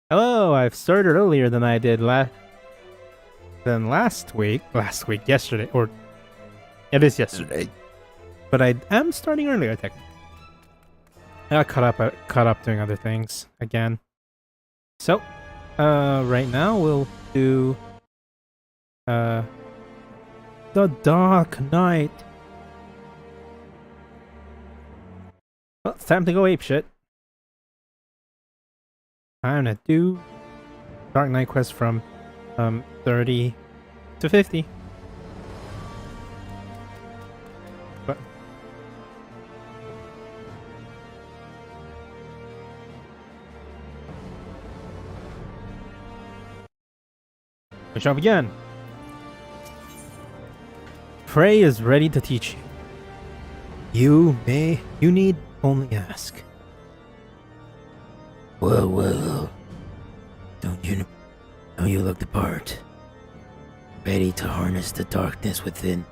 Hello, I've started earlier than I did last week. Yesterday, or it is yesterday. But I am starting earlier, technically. I got caught up doing other things again. So, right now we'll do The Dark Knight. Well, it's time to go apeshit. I'm gonna do Dark Knight quest from 30 to 50. But we shall begin. Frey is ready to teach you. You need only ask. Whoa. Don't you look the part? Ready to harness the darkness within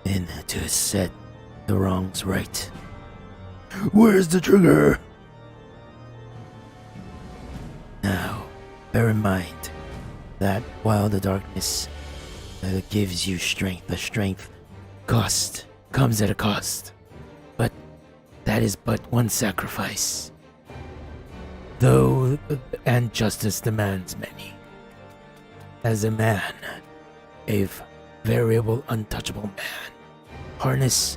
and to set the wrongs right. Where's the trigger? Now, bear in mind that while the darkness gives you strength, the strength comes at a cost. But that is but one sacrifice. Though, and justice demands many. As a man, a variable, untouchable man, harms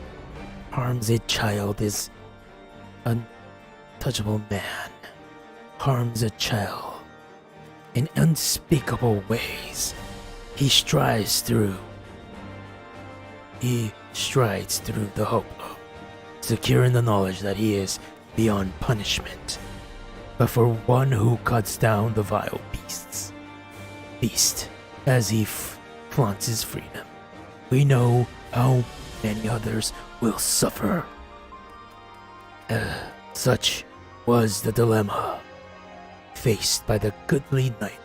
a child is untouchable man, harms a child in unspeakable ways. He strides through the hope of secure in the knowledge that he is beyond punishment. But for one who cuts down the vile beast, as he flaunts his freedom, we know how many others will suffer. Such was the dilemma faced by the goodly knight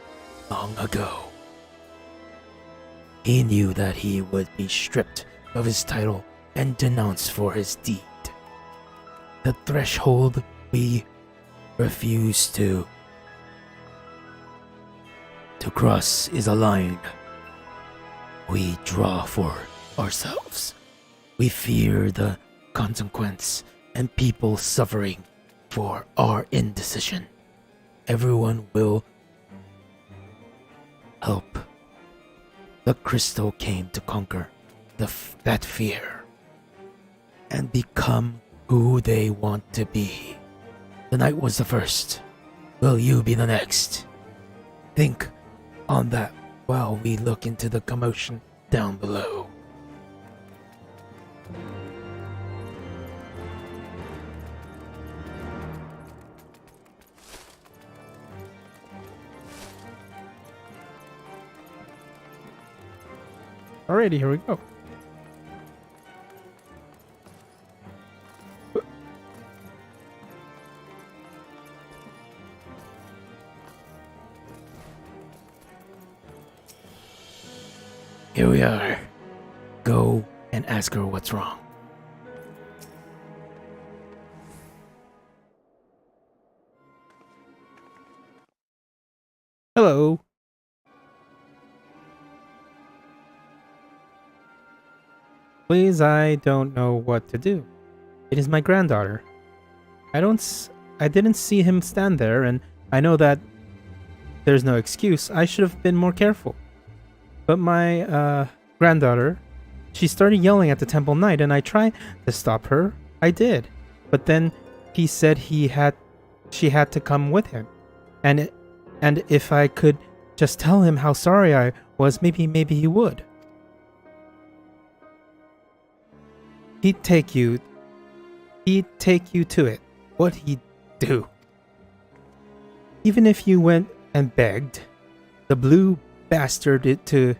long ago. He knew that he would be stripped of his title and denounced for his deed. The threshold we refuse to cross is a line we draw for ourselves. We fear the consequence and people suffering for our indecision. Everyone will help. The crystal came to conquer that fear and become who they want to be. The knight was the first. Will you be the next? Think on that while we look into the commotion down below. Alrighty, here we go. Here we are. Go and ask her what's wrong. Hello. Please, I don't know what to do. It is my granddaughter. I didn't see him stand there, and I know that there's no excuse. I should have been more careful. But my granddaughter, she started yelling at the temple knight, and I tried to stop her. I did. But then he said she had to come with him. And if I could just tell him how sorry I was, maybe he would. He'd take you to it. What'd he do? Even if you went and begged the blue bastard to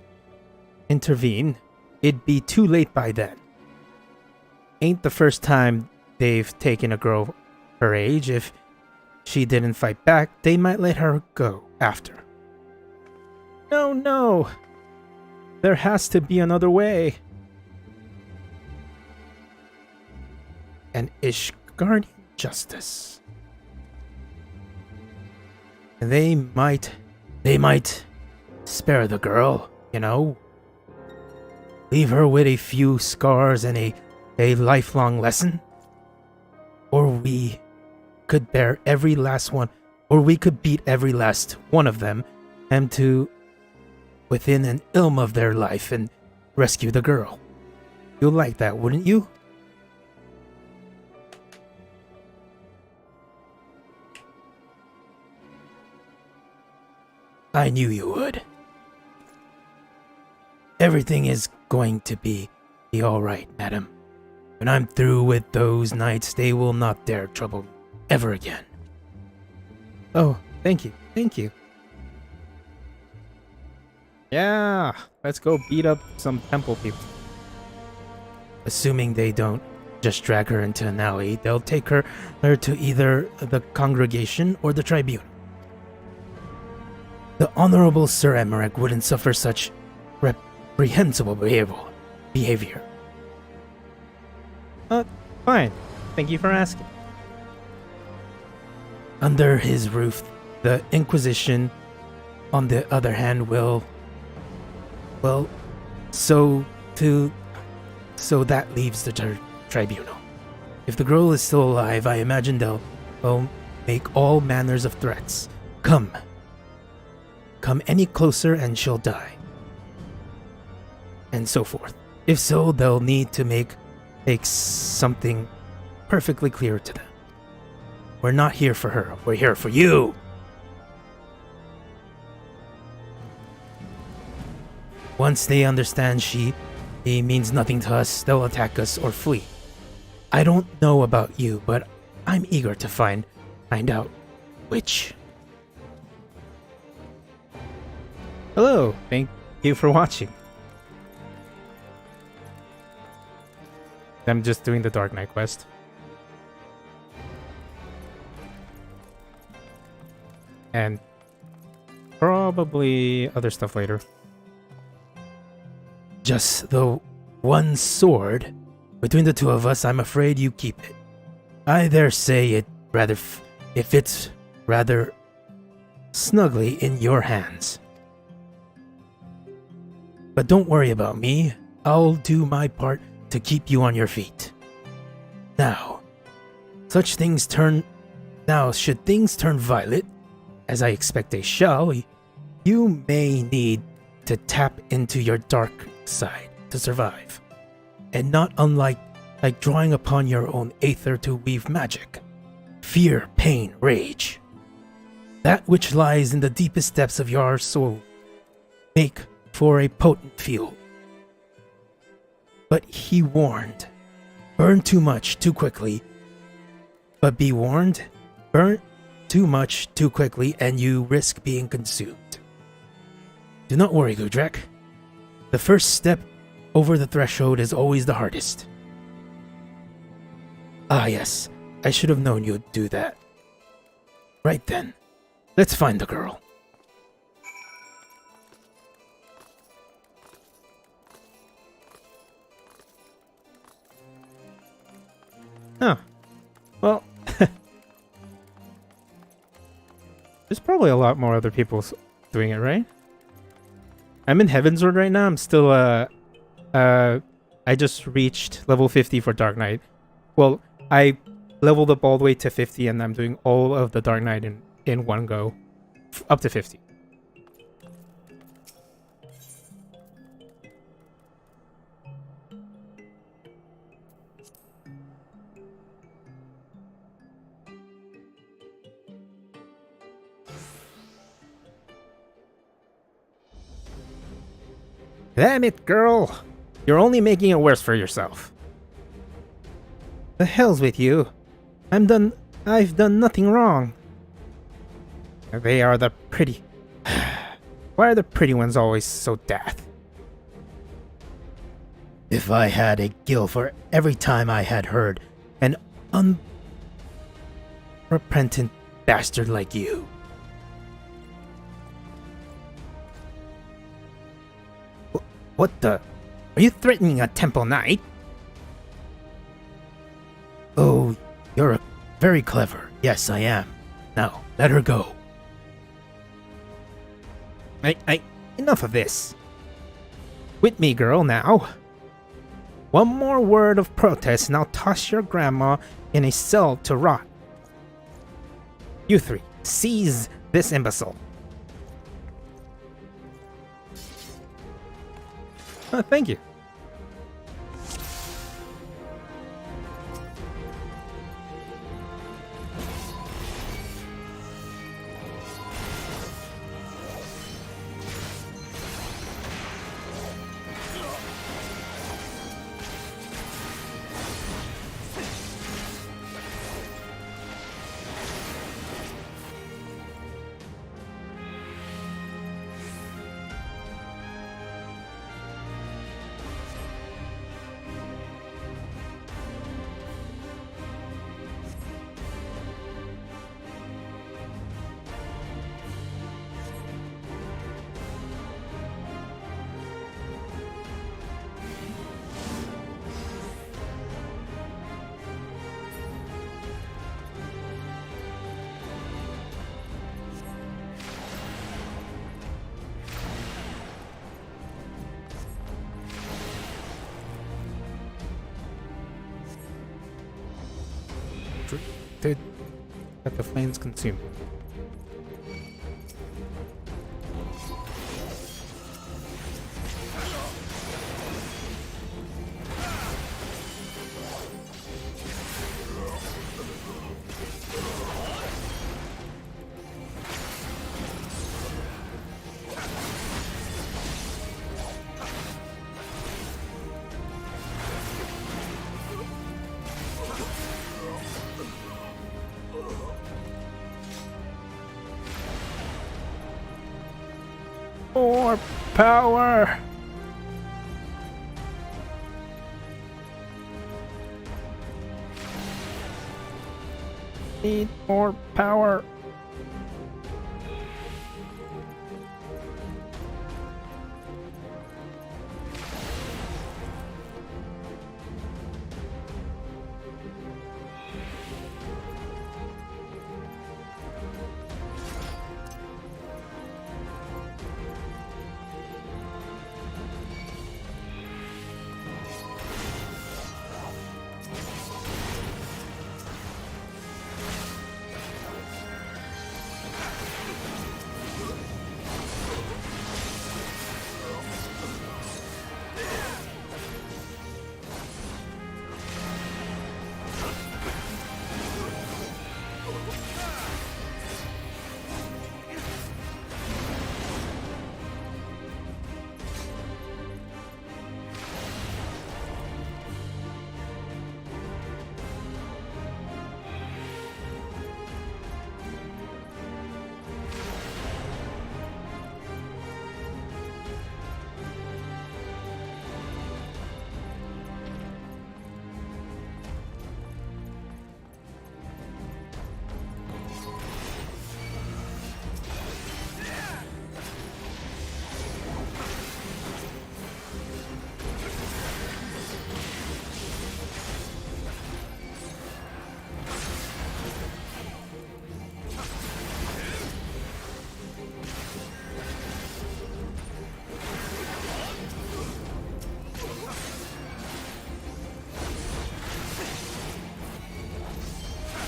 intervene, it'd be too late by then. Ain't the first time they've taken a girl her age. If she didn't fight back, they might let her go after. No. There has to be another way. An Ishgardian justice. And they might spare the girl, you know? Leave her with a few scars and a lifelong lesson? Or we could bear every last one, or we could beat every last one of them and to within an ilm of their life and rescue the girl. You'll like that, wouldn't you? I knew you would. Everything is going to be alright, madam. When I'm through with those knights, they will not dare trouble me ever again. Oh, thank you. Thank you. Yeah, let's go beat up some temple people. Assuming they don't just drag her into an alley, they'll take her to either the congregation or the tribunal. The Honorable Sir Emmerich wouldn't suffer such reprehensible behavior. Fine. Thank you for asking. Under his roof, the Inquisition, on the other hand, so that leaves the tribunal. If the girl is still alive, I imagine they'll make all manners of threats. Come any closer and she'll die. And so forth. If so, they'll need to make something perfectly clear to them. We're not here for her, we're here for you! Once they understand she means nothing to us, they'll attack us or flee. I don't know about you, but I'm eager to find out which. Hello, thank you for watching. I'm just doing the Dark Knight quest. And probably other stuff later. Just the one sword. Between the two of us, I'm afraid you keep it. I dare say it fits rather snugly in your hands. But don't worry about me. I'll do my part to keep you on your feet. Now, should things turn violet, as I expect they shall, you may need to tap into your dark side to survive. And not unlike drawing upon your own aether to weave magic. Fear, pain, rage. That which lies in the deepest depths of your soul make for a potent fuel. But he warned, burn too much too quickly. But be warned, burn too much too quickly and you risk being consumed. Do not worry, GhostDrac. The first step over the threshold is always the hardest. Ah yes, I should have known you'd do that. Right then, let's find the girl. Huh. Well, there's probably a lot more other people doing it, right? I'm in Heavensward right now. I'm still, I just reached level 50 for Dark Knight. Well, I leveled up all the way to 50 and I'm doing all of the Dark Knight in one go. Up to 50. Damn it, girl! You're only making it worse for yourself. The hell's with you? I've done nothing wrong. They are the pretty... Why are the pretty ones always so daft? If I had a gill for every time I had heard an unrepentant bastard like you. What the? Are you threatening a temple knight? Oh, you're very clever. Yes, I am. Now, let her go. Enough of this. With me, girl, now. One more word of protest and I'll toss your grandma in a cell to rot. You three, seize this imbecile. Thank you. Let the flames consume. More power! Need more power.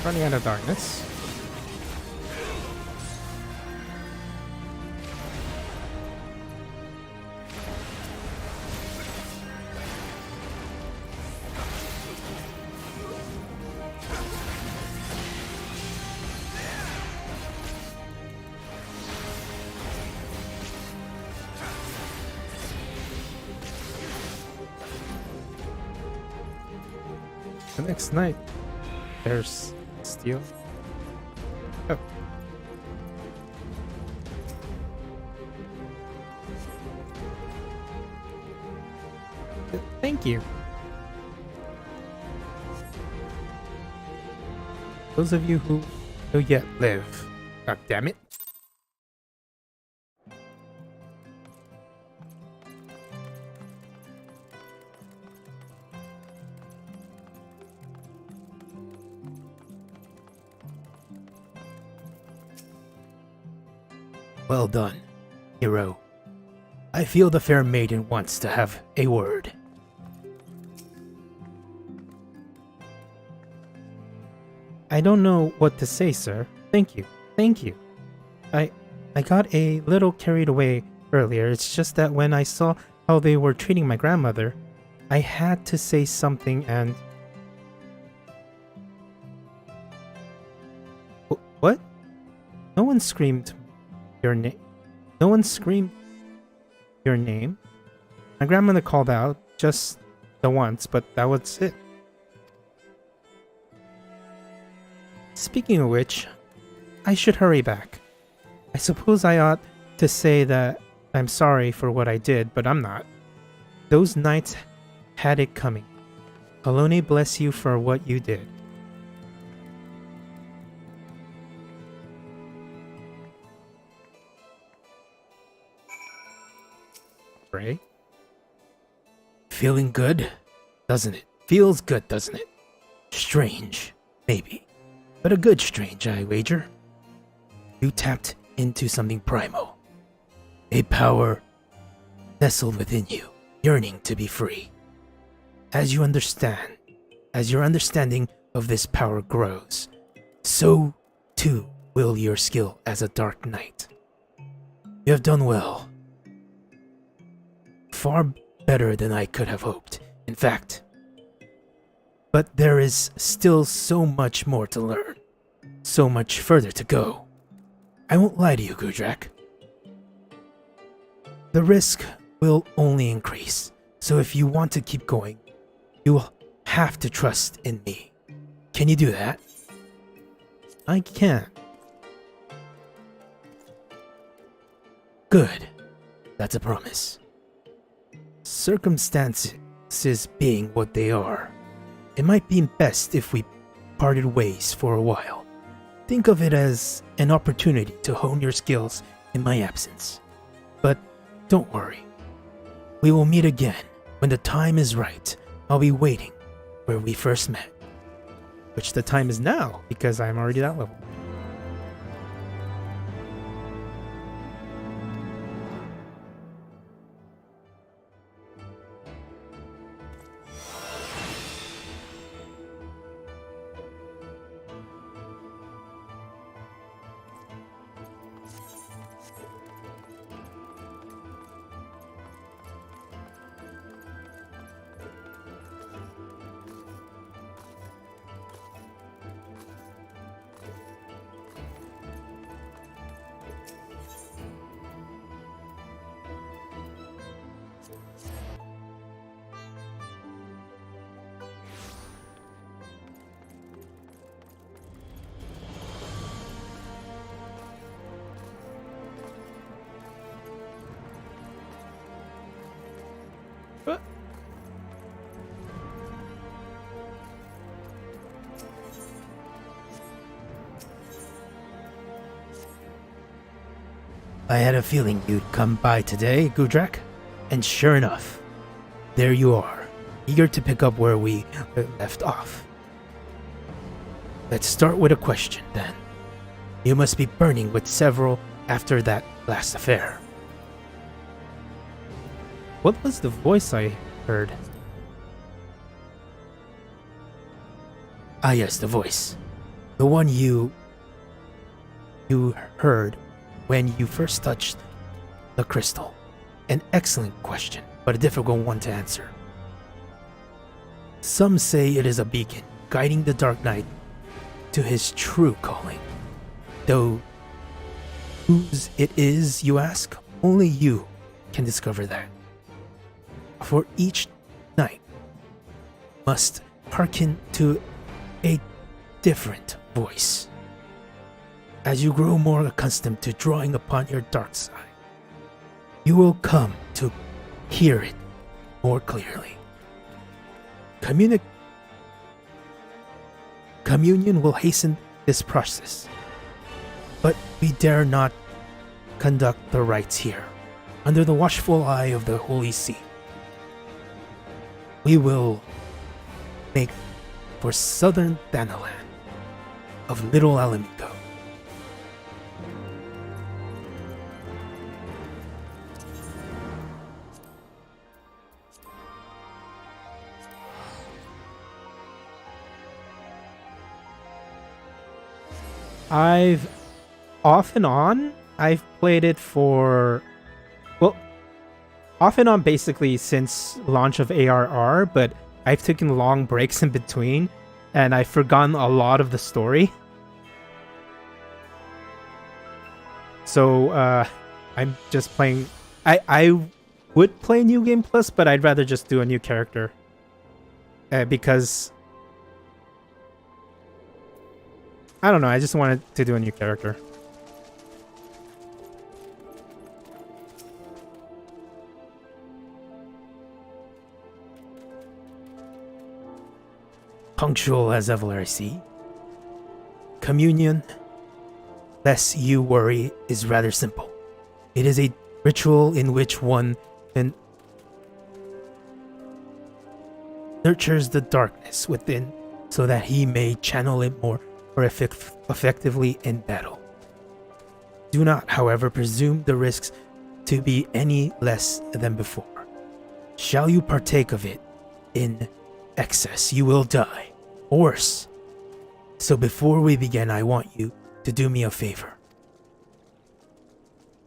Running out of darkness. The next night, there's steel. Oh. Thank you. Those of you who will yet live. God damn it. Well done. hero. I feel the fair maiden wants to have a word. I don't know what to say, sir. Thank you. Thank you. I got a little carried away earlier. It's just that when I saw how they were treating my grandmother, I had to say something and... What? No one screamed your name. No one screamed your name. My grandmother called out just the once, but that was it. Speaking of which, I should hurry back. I suppose I ought to say that I'm sorry for what I did, but I'm not. Those knights had it coming. Alone bless you for what you did. Ray? Feeling good, doesn't it? Feels good, doesn't it? Strange, maybe. But a good strange, I wager. You tapped into something primal. A power nestled within you, yearning to be free. As your understanding of this power grows, so too will your skill as a dark knight. You have done well. Far better than I could have hoped, in fact. But there is still so much more to learn, so much further to go. I won't lie to you, GhostDrac. The risk will only increase, so if you want to keep going, you will have to trust in me. Can you do that? I can. Good. That's a promise. Circumstances being what they are, it might be best if we parted ways for a while. Think of it as an opportunity to hone your skills in my absence. But don't worry. We will meet again when the time is right. I'll be waiting where we first met. Which the time is now, because I'm already that level. I had a feeling you'd come by today, GhostDrac, and sure enough, there you are, eager to pick up where we left off. Let's start with a question, then. You must be burning with several after that last affair. What was the voice I heard? Ah yes, the voice. The one you heard when you first touched the crystal. An excellent question, but a difficult one to answer. Some say it is a beacon, guiding the Dark Knight to his true calling. Though, whose it is, you ask? Only you can discover that. For each knight must hearken to a different voice. As you grow more accustomed to drawing upon your dark side, you will come to hear it more clearly. Communion will hasten this process, but we dare not conduct the rites here, under the watchful eye of the Holy See. We will make for southern Thanalan of Little Alamico. I've off and on, I've played it for, well, off and on basically since launch of ARR, but I've taken long breaks in between, and I've forgotten a lot of the story. So I'm just playing. I would play New Game Plus, but I'd rather just do a new character because I don't know. I just wanted to do a new character. Punctual as ever, I see. Communion, lest you worry, is rather simple. It is a ritual in which one nurtures the darkness within so that he may channel it more effectively in battle. Do not, however, presume the risks to be any less than before. Shall you partake of it in excess, you will die. Worse. So before we begin, I want you to do me a favor.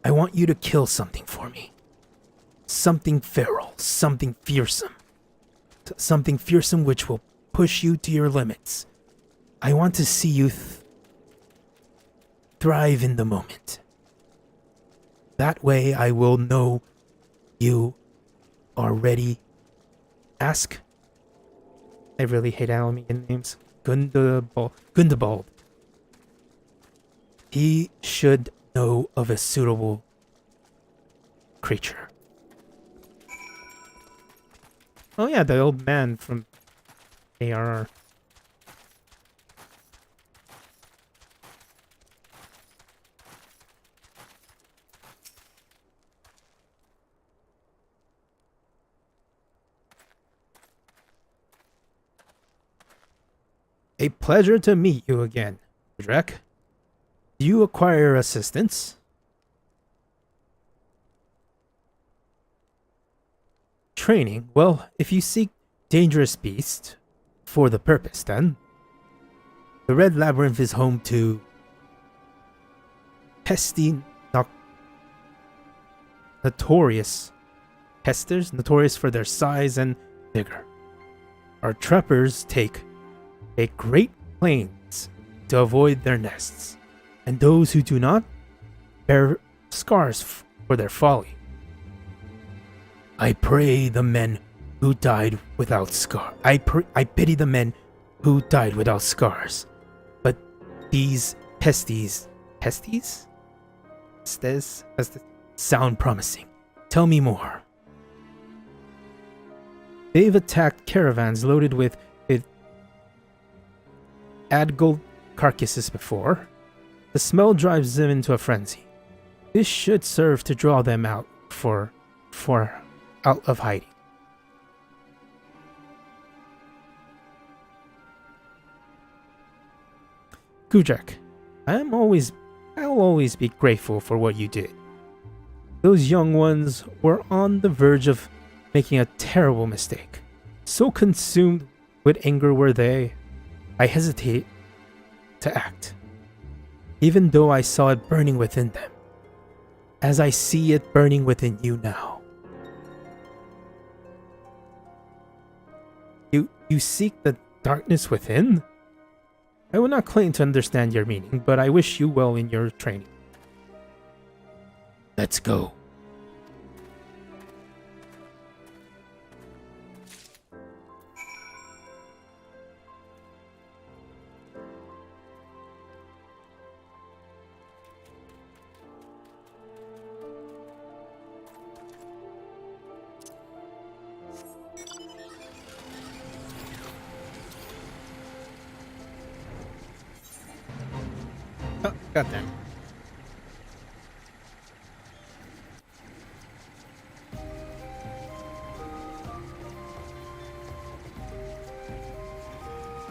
I want you to kill something for me. Something feral, something fearsome. Something fearsome which will push you to your limits. I want to see you thrive in the moment. That way I will know you are ready. Ask. I really hate Alamian names. Gundabald. He should know of a suitable creature. Oh yeah, the old man from ARR. A pleasure to meet you again, GhostDrac. Do you acquire assistance? Training? Well, if you seek dangerous beasts for the purpose, then. The Red Labyrinth is home to notorious pesters, notorious for their size and vigor. Our trappers take great pains to avoid their nests, and those who do not bear scars for their folly. I pray the men who died without scars. I pity the men who died without scars. But these pesties sound promising. Tell me more. They've attacked caravans loaded with Adgold carcasses before. The smell drives them into a frenzy. This should serve to draw them out out of hiding. GhostDrac, I'll always be grateful for what you did. Those young ones were on the verge of making a terrible mistake. So consumed with anger were they, I hesitate to act, even though I saw it burning within them, as I see it burning within you now. You seek the darkness within? I will not claim to understand your meaning, but I wish you well in your training. Let's go. Oh, goddamn.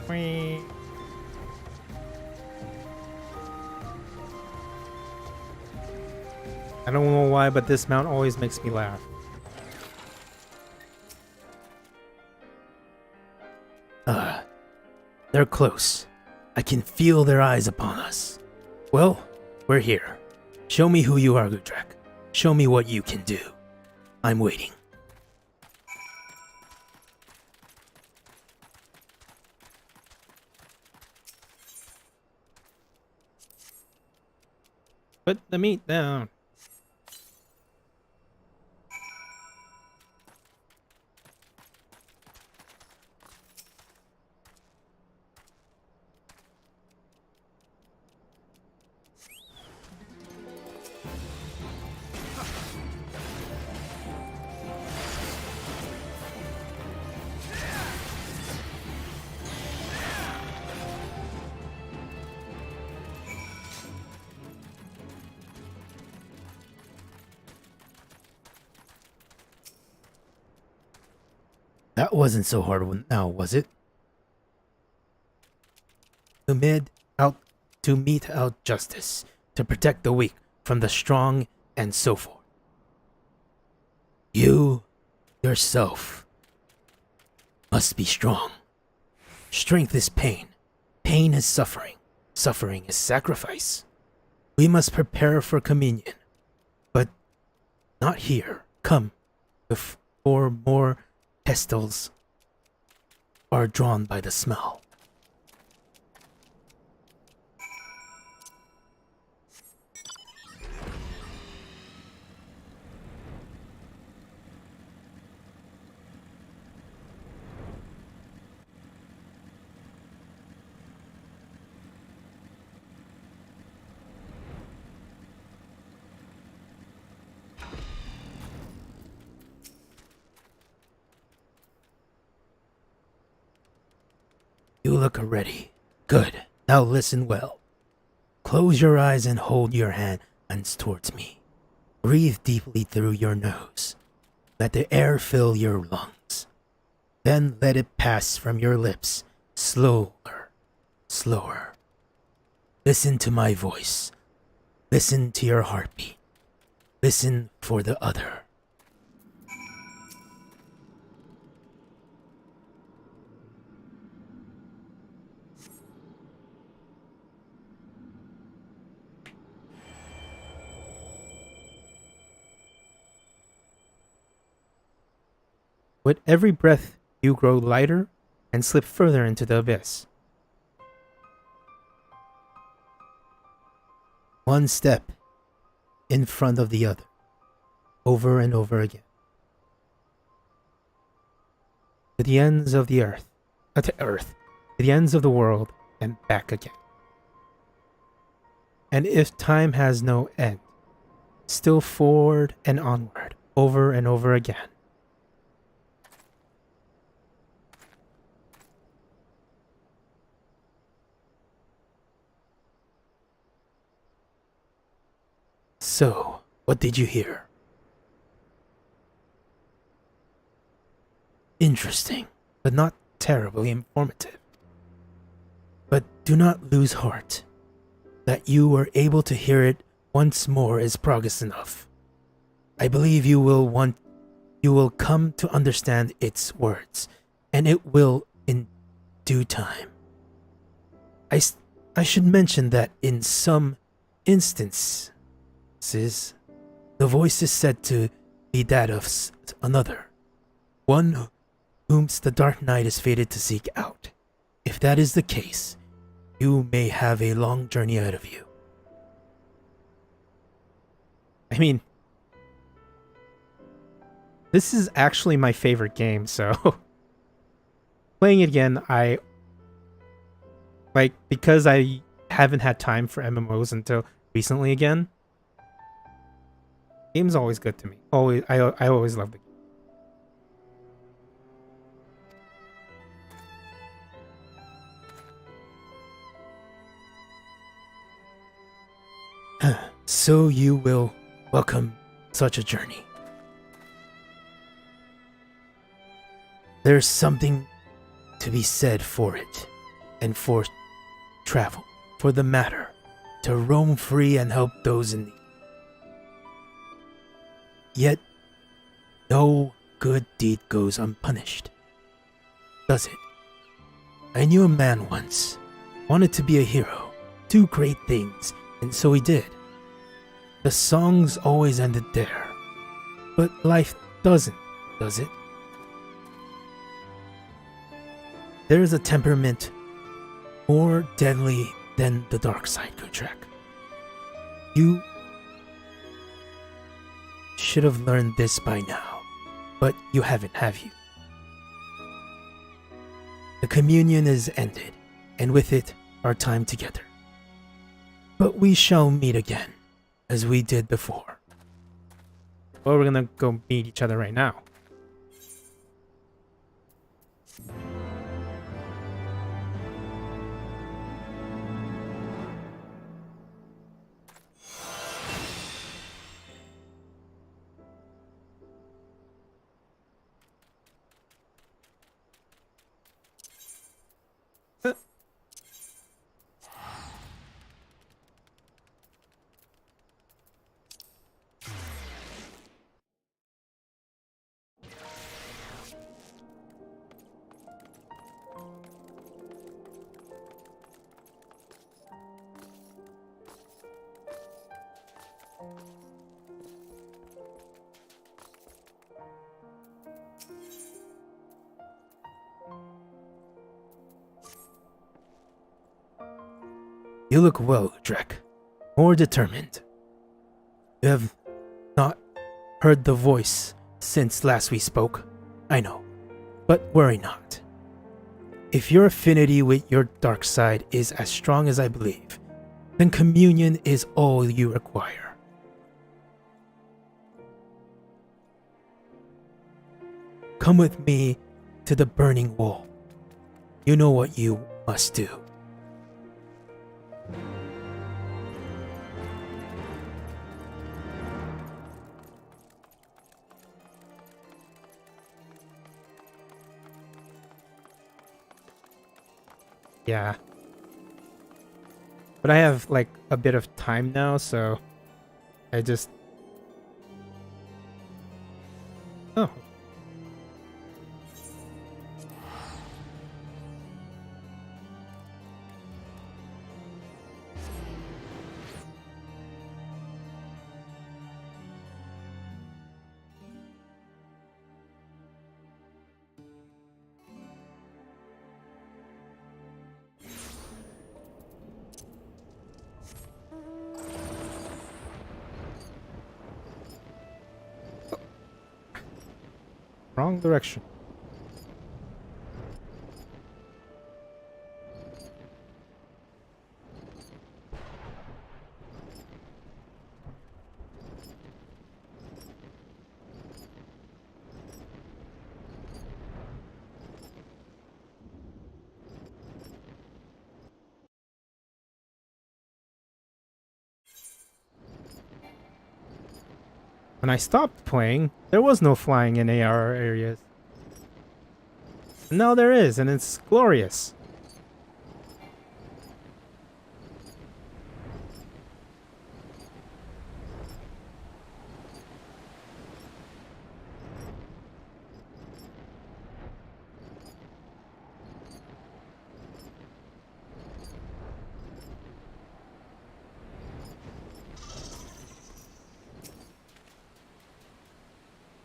Whee. I don't know why, but this mount always makes me laugh. They're close. I can feel their eyes upon us. Well, we're here. Show me who you are, GhostDrac. Show me what you can do. I'm waiting. Put the meat down. That wasn't so hard now, was it? To mete out justice, to protect the weak from the strong, and so forth. You, yourself, must be strong. Strength is pain. Pain is suffering. Suffering is sacrifice. We must prepare for communion. But not here. Come, before more pestles are drawn by the smell. You look ready. Good. Now listen well. Close your eyes and hold your hands towards me. Breathe deeply through your nose. Let the air fill your lungs. Then let it pass from your lips, slower, slower. Listen to my voice. Listen to your heartbeat. Listen for the other. With every breath, you grow lighter and slip further into the abyss. One step in front of the other, over and over again. To the ends of the to the ends of the world, and back again. And if time has no end, still forward and onward, over and over again. So, what did you hear? Interesting, but not terribly informative. But do not lose heart. That you were able to hear it once more is progress enough. I believe you will come to understand its words, and it will in due time. I should mention that in some instances, the voice is said to be that of another, one whom the Dark Knight is fated to seek out. If that is the case, you may have a long journey ahead of you. I mean, this is actually my favorite game, so playing it again, because I haven't had time for MMOs until recently again. Game's always good to me. I always love the game. So you will welcome such a journey. There's something to be said for it, and for travel, for the matter, to roam free and help those in need. Yet, no good deed goes unpunished, does it? I knew a man once, wanted to be a hero, do great things, And so he did. The songs always ended there. But life doesn't, does it? There is a temperament more deadly than the dark side, GhostDrac. You should have learned this by now, but you haven't, have you? The communion is ended, and with it, our time together. But we shall meet again, as we did before. Well, we're gonna go meet each other right now. You look well, GhostDrac. More determined. You have not heard the voice since last we spoke, I know. But worry not. If your affinity with your dark side is as strong as I believe, then communion is all you require. Come with me to the burning wall. You know what you must do. Yeah. But I have like a bit of time now, so I just... Oh. Wrong direction. When I stopped playing, there was no flying in AR areas. Now there is, and it's glorious.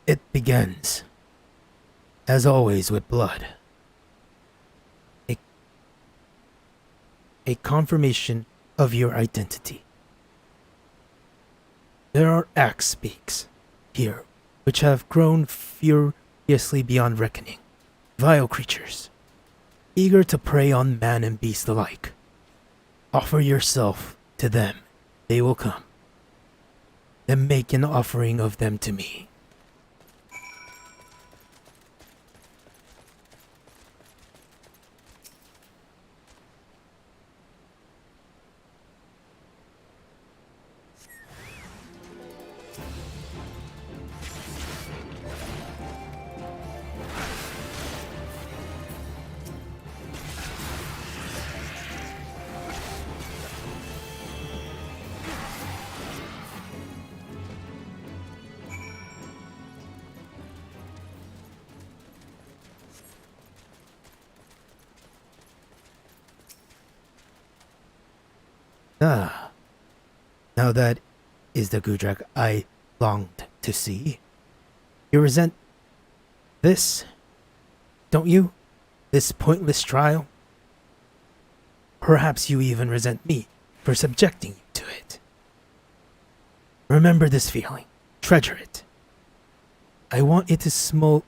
It begins, as always, with blood. A confirmation of your identity. There are axe beaks here, which have grown furiously beyond reckoning. Vile creatures, eager to prey on man and beast alike. Offer yourself to them, they will come. Then make an offering of them to me. Ah, Now that is the GhostDrac I longed to see. You resent this, don't you? This pointless trial? Perhaps you even resent me for subjecting you to it. Remember this feeling. Treasure it. I want it to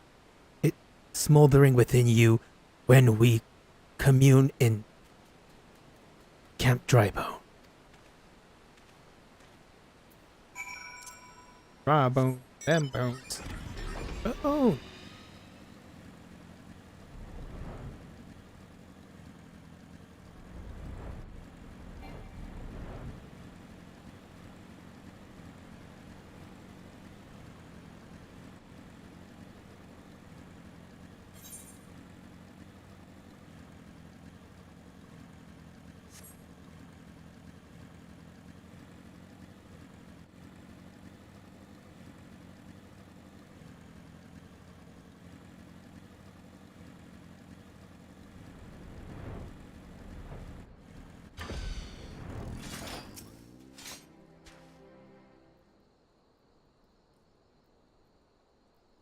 smoldering within you when we commune in Camp Drybone. Raw bones, them bones. Oh.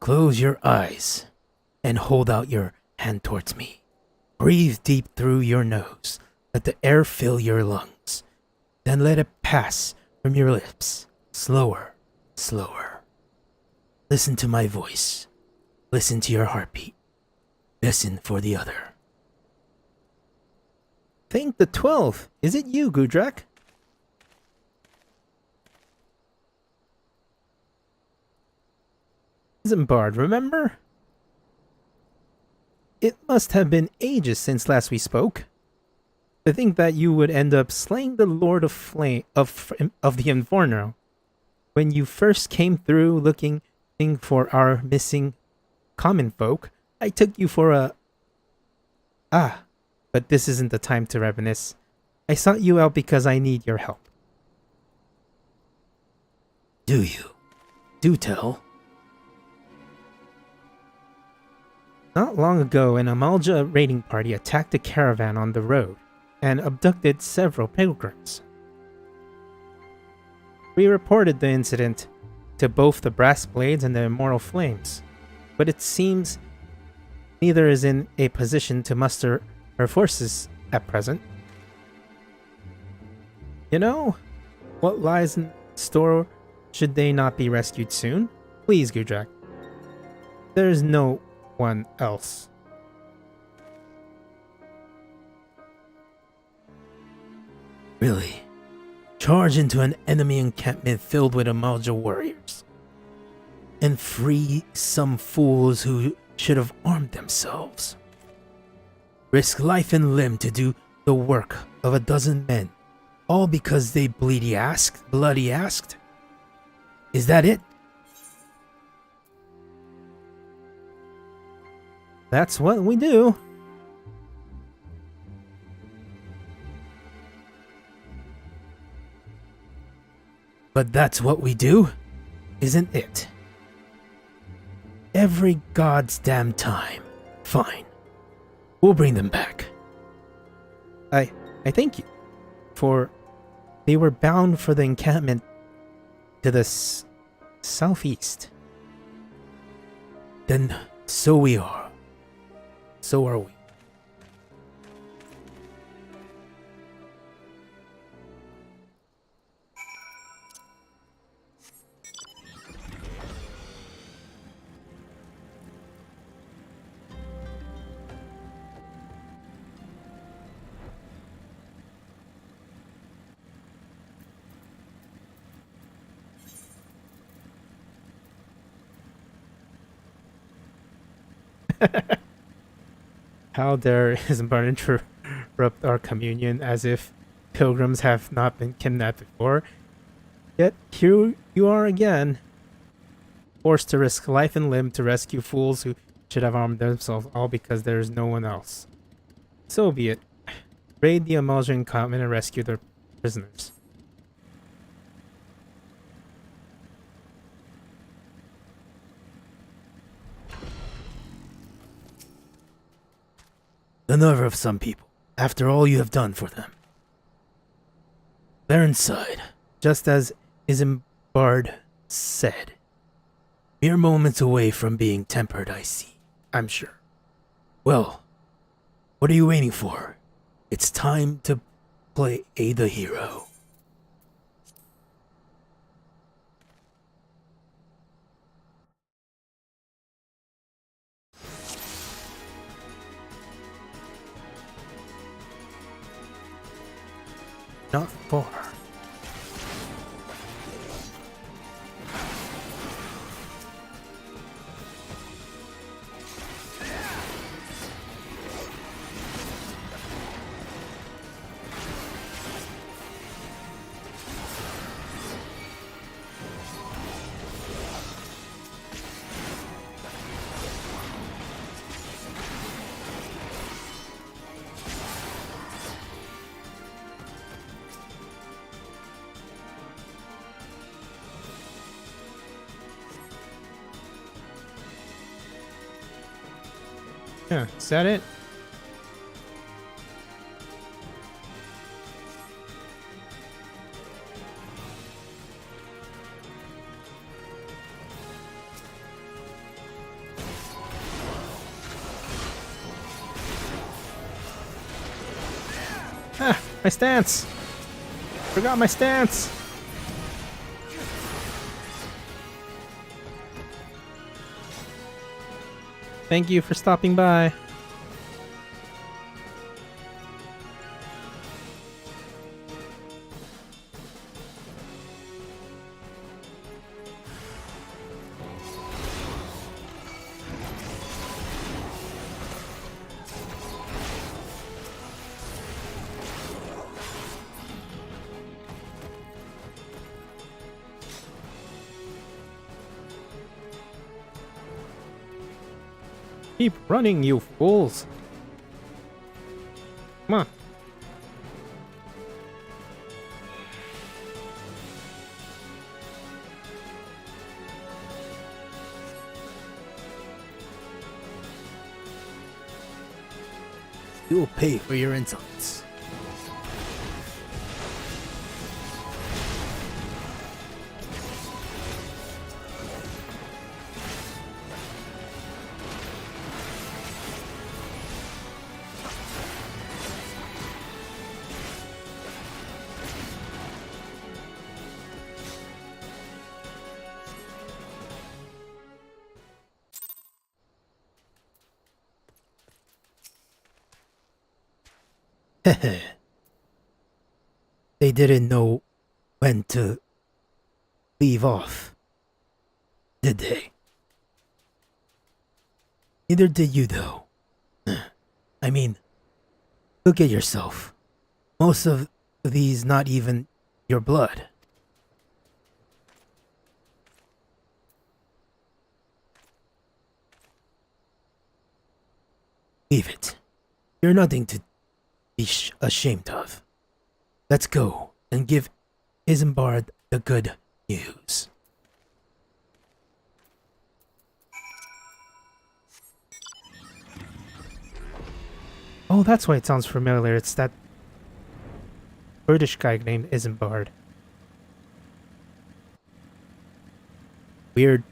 Close your eyes and hold out your hand towards me. Breathe deep through your nose. Let the air fill your lungs. Then let it pass from your lips. Slower, slower. Listen to my voice. Listen to your heartbeat. Listen for the other. Think the 12th. Is it you, GhostDrac? Isambard, remember? It must have been ages since last we spoke. To think that you would end up slaying the Lord of Flame of the Inferno when you first came through looking for our missing common folk. I took you for a but this isn't the time to reminisce. I sought you out because I need your help. Do you? Do tell. Not long ago, an Amalja raiding party attacked a caravan on the road and abducted several pilgrims. We reported the incident to both the Brass Blades and the Immortal Flames, but it seems neither is in a position to muster her forces at present. You know what lies in store should they not be rescued soon? Please, GhostDrac. There is no one else. Really? Charge into an enemy encampment filled with Amalja warriors and free some fools who should have armed themselves. Risk life and limb to do the work of a dozen men, all because they bloody asked? Is that it? That's what we do. But that's what we do, isn't it? Every god's damn time. Fine. We'll bring them back. I thank you. For they were bound for the encampment to the southeast. Then so we are. So are we. How dare Isambard interrupt our communion as if pilgrims have not been kidnapped before. Yet here you are again, forced to risk life and limb to rescue fools who should have armed themselves, all because there is no one else. So be it. Raid the Amalja encampment and rescue their prisoners. The nerve of some people, after all you have done for them. They're inside, just as Isambard said. Mere moments away from being tempered, I see. I'm sure. Well, what are you waiting for? It's time to play the hero. Not far. Yeah, is that it? Ah, my stance! Forgot my stance! Thank you for stopping by. Keep running, you fools! Come on. You will pay for your insults. They didn't know when to leave off, did they? Neither did you, though. I mean, look at yourself. Most of these not even your blood. Leave it. You're nothing to be ashamed of. Let's go and give Isambard the good news. Oh, that's why it sounds familiar. It's that British guy named Isambard. Weird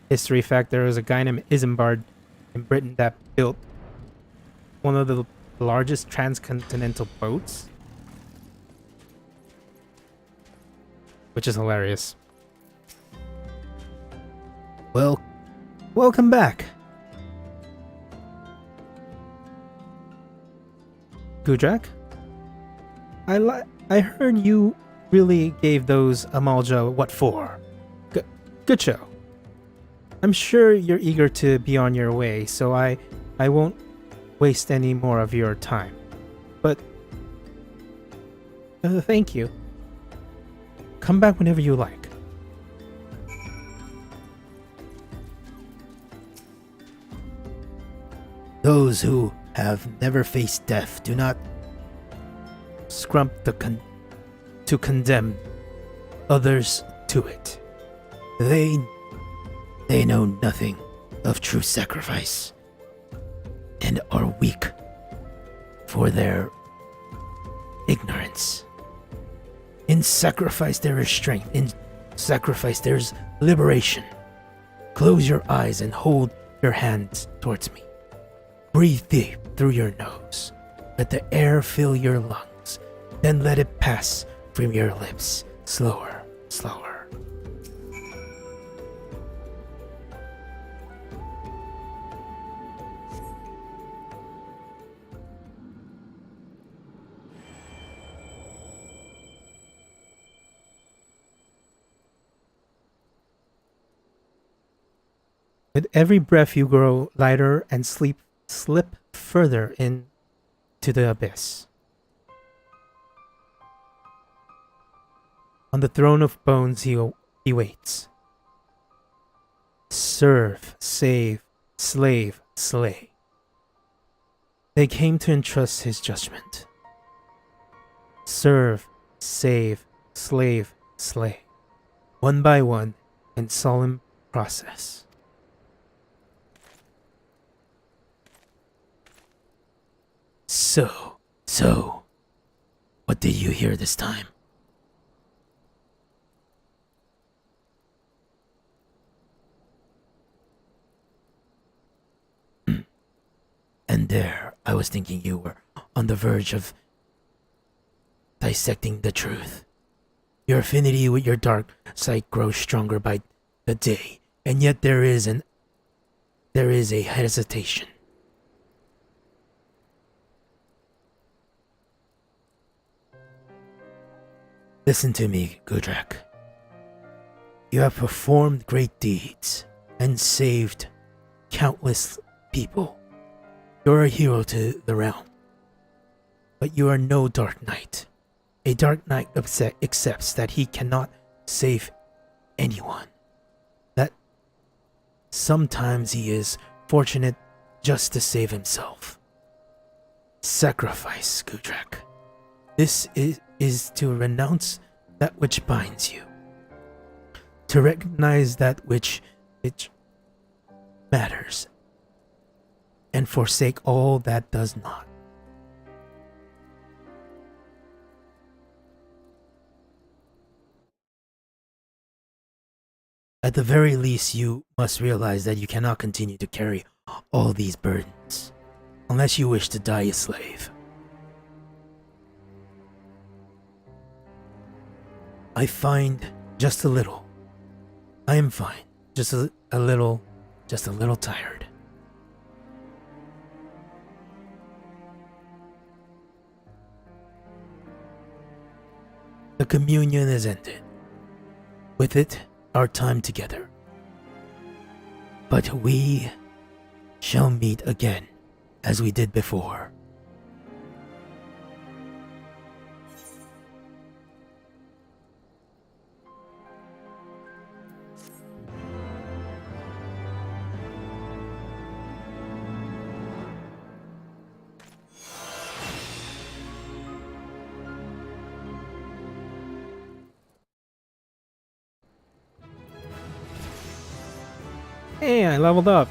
history fact, there was a guy named Isambard in Britain that built one of the largest transcontinental boats. Which is hilarious. Well, welcome back. GhostDrac? I heard you really gave those Amalja what for. Good show. I'm sure you're eager to be on your way, so I won't waste any more of your time. But thank you. Come back whenever you like. Those who have never faced death do not scrump to condemn others to it. They know nothing of true sacrifice and are weak for their ignorance. In sacrifice there is strength. In sacrifice there's liberation. Close your eyes and hold your hands towards me. Breathe deep through your nose. Let the air fill your lungs. Then let it pass from your lips. Slower, slower. With every breath, you grow lighter and slip further into the abyss. On the throne of bones, he waits. Serve, save, slave, slay. They came to entrust his judgment. Serve, save, slave, slay. One by one, in solemn process. So, what did you hear this time? And there, I was thinking you were on the verge of dissecting the truth. Your affinity with your dark side grows stronger by the day, and yet there is a hesitation. Listen to me, GhostDrac. You have performed great deeds and saved countless people. You're a hero to the realm. But you are no Dark Knight. A Dark Knight accepts that he cannot save anyone. That sometimes he is fortunate just to save himself. Sacrifice, GhostDrac. This is to renounce that which binds you. To recognize that which it matters. And forsake all that does not. At the very least, you must realize that you cannot continue to carry all these burdens, unless you wish to die a slave. I find just a little. I am fine. Just a little tired. The communion is ended. With it, our time together. But we shall meet again, as we did before. Hey, I leveled up.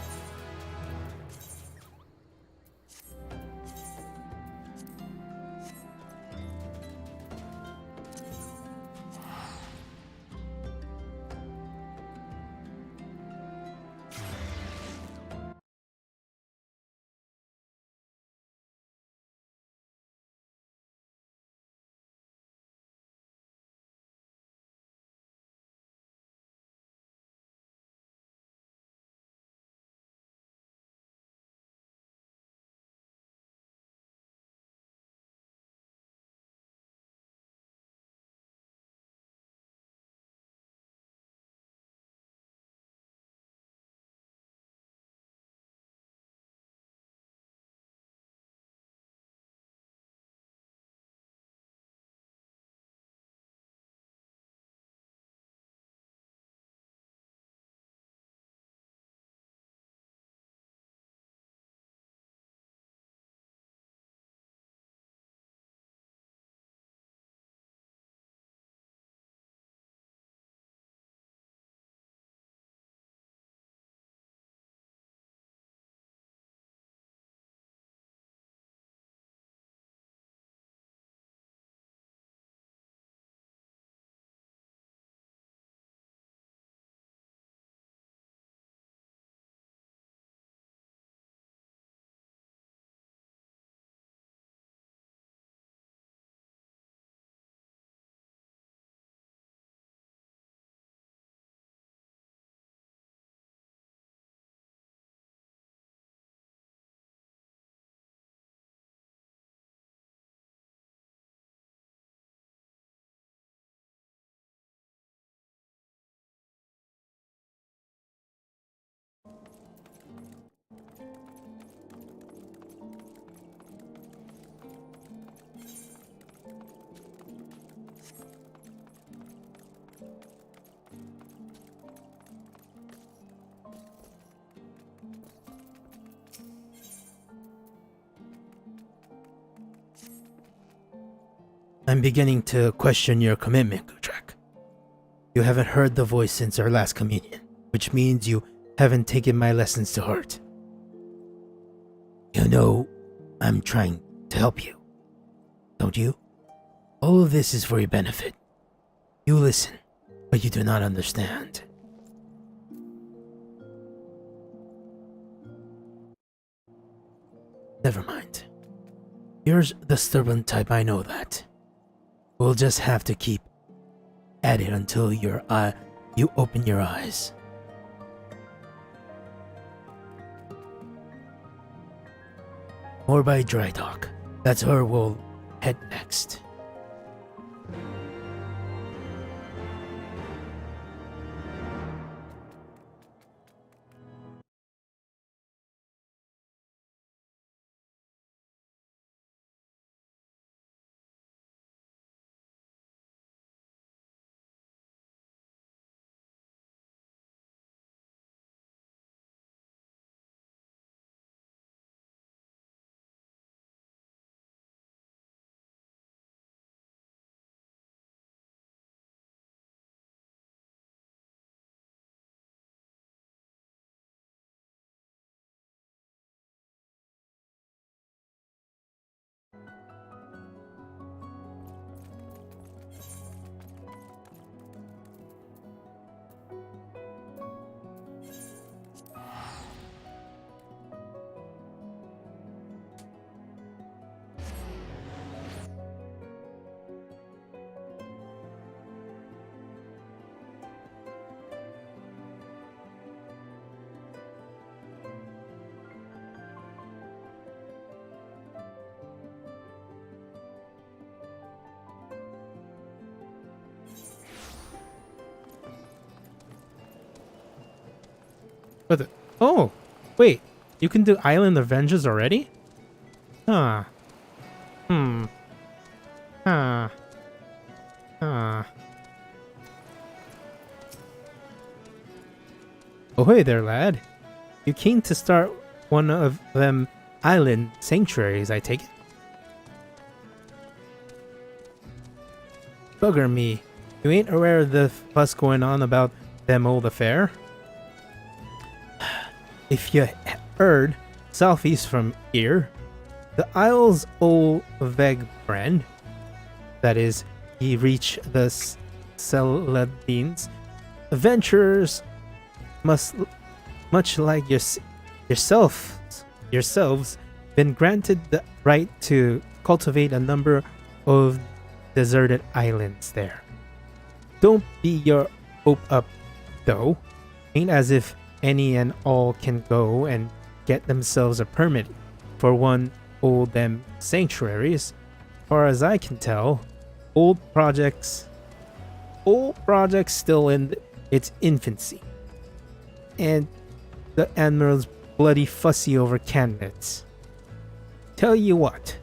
I'm beginning to question your commitment, GhostDrac. You haven't heard the voice since our last communion, which means you haven't taken my lessons to heart. You know, I'm trying to help you, don't you? All of this is for your benefit. You listen, but you do not understand. Never mind. You're the stubborn type, I know that. We'll just have to keep at it until you open your eyes. More by Dry Dock. That's where we'll head next. Oh, wait. You can do Island Avengers already? Huh. Hmm. Huh. Huh. Oh, hey there, lad. You keen to start one of them island sanctuaries, I take it? Bugger me. You ain't aware of the fuss going on about them old affair? If you heard, southeast from here, the Isles old Veg brand, that is, ye reach the Celadines, adventurers must, much like yourselves, been granted the right to cultivate a number of deserted islands there. Don't be your hope up, though. Ain't as if any and all can go and get themselves a permit for one old them sanctuaries. Far as I can tell, old projects still in its infancy, and the admiral's bloody fussy over candidates. Tell you what,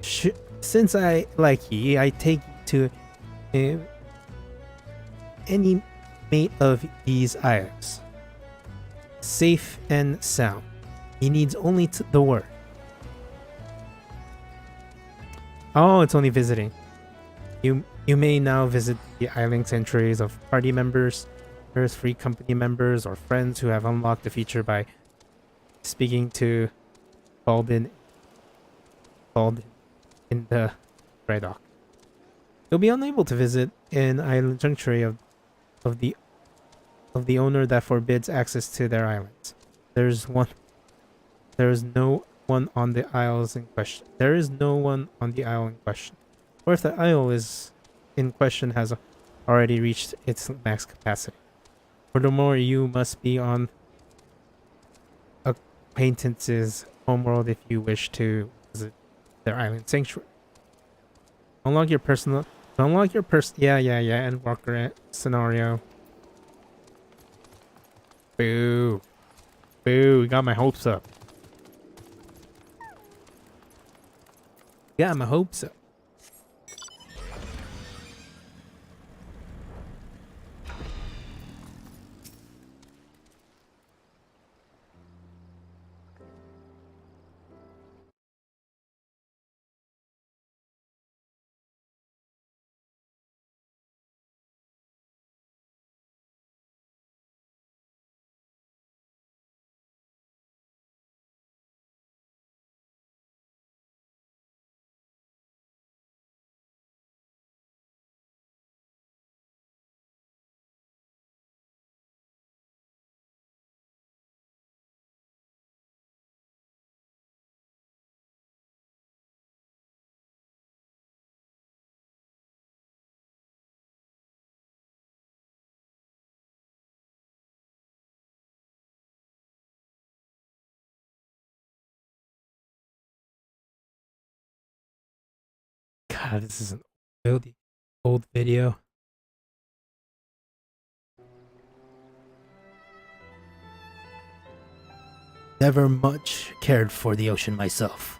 since I like ye, I take you to any mate of these isles, safe and sound. He needs only the word. Oh, it's only visiting. You may now visit the island sanctuaries of party members, free company members, or friends who have unlocked the feature by speaking to Baldin in the dry dock. You'll be unable to visit an island sanctuary of the owner that forbids access to their islands. There is no one on the isles in question. There is no one on the isle in question. Or if the isle is in question has already reached its max capacity. Furthermore, you must be on acquaintance's homeworld if you wish to visit their island sanctuary. Unlock your and walker scenario. Boo. Boo, got my hopes up. Got my hopes up. This is an old video. Never much cared for the ocean myself.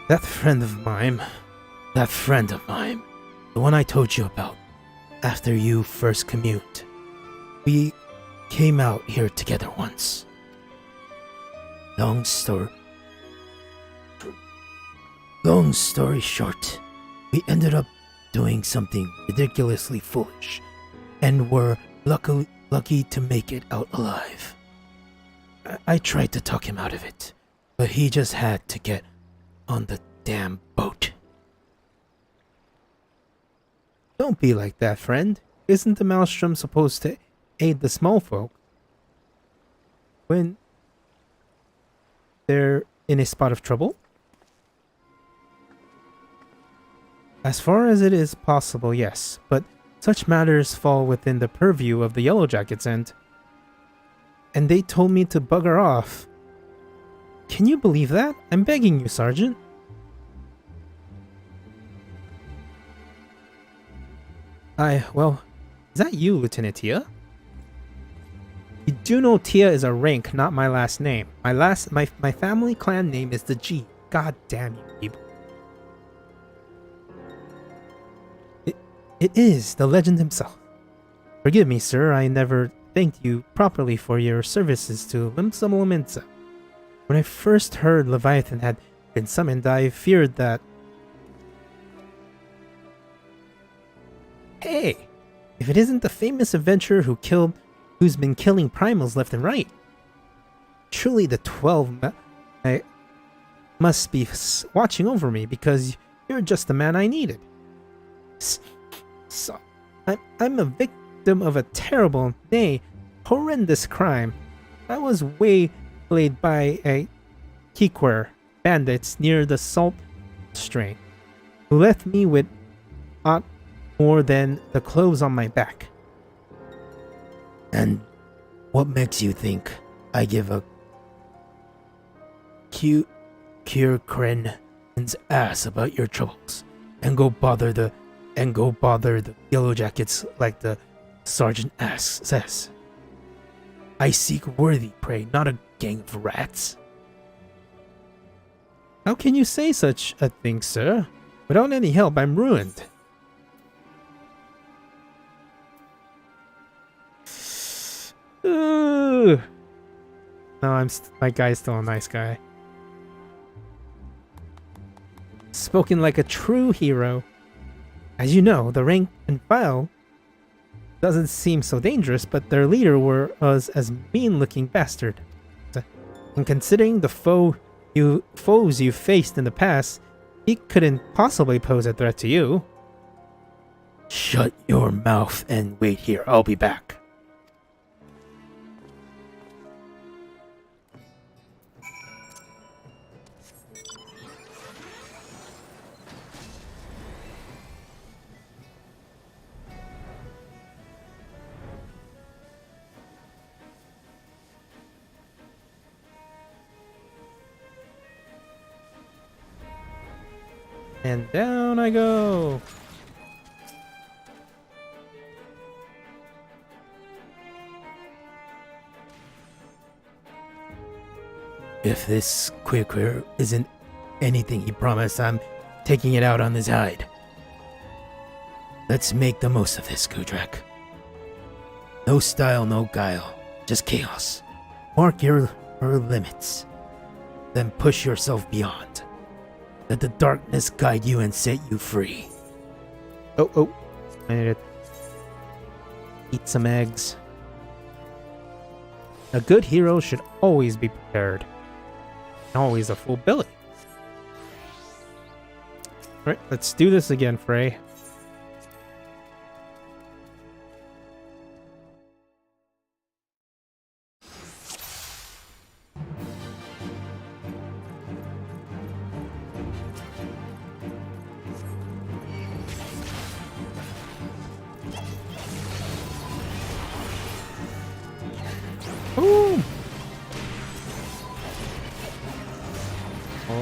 That friend of mine, The one I told you about, after you first communed. We came out here together once. Long story short, we ended up doing something ridiculously foolish, and were lucky to make it out alive. I tried to talk him out of it, but he just had to get on the damn boat. don't be like that, friend. Isn't the Maelstrom supposed to aid the small folk when they're in a spot of trouble? As far as it is possible, yes, but such matters fall within the purview of the Yellow Jackets and they told me to bugger off. Can you believe that? I'm begging you, Sergeant. Well, is that you, Lieutenant Tia? You do know Tia is a rank, not my last name. My family clan name is the G. God damn you, people. It is the legend himself. Forgive me, sir, I never thanked you properly for your services to Limsa Molemensa. When I first heard Leviathan had been summoned, I feared that... Hey! If it isn't the famous adventurer who's been killing primals left and right. Truly the 12 must be watching over me because you're just the man I needed. So, I'm a victim of a terrible, nay, horrendous crime. I was waylaid by a Kikwer bandits near the salt stream, who left me with aught more than the clothes on my back. And what makes you think I give a cute Kren's ass about your troubles and go bother the Yellow Jackets like the sergeant says? I seek worthy prey, not a gang of rats. How can you say such a thing, sir? Without any help, I'm ruined. Ooh. No, my guy's still a nice guy. Spoken like a true hero. As you know, the rank and file doesn't seem so dangerous, but their leader was as mean-looking bastard. And considering the foes you faced in the past, he couldn't possibly pose a threat to you. Shut your mouth and wait here. I'll be back. And down I go. If this Queer isn't anything he promised, I'm taking it out on his hide. Let's make the most of this, GhostDrac. No style, no guile, just chaos. Mark your limits, then push yourself beyond. Let the darkness guide you and set you free. Oh, I need to eat some eggs. A good hero should always be prepared. Always a full belly. Alright, let's do this again, Frey. Boom!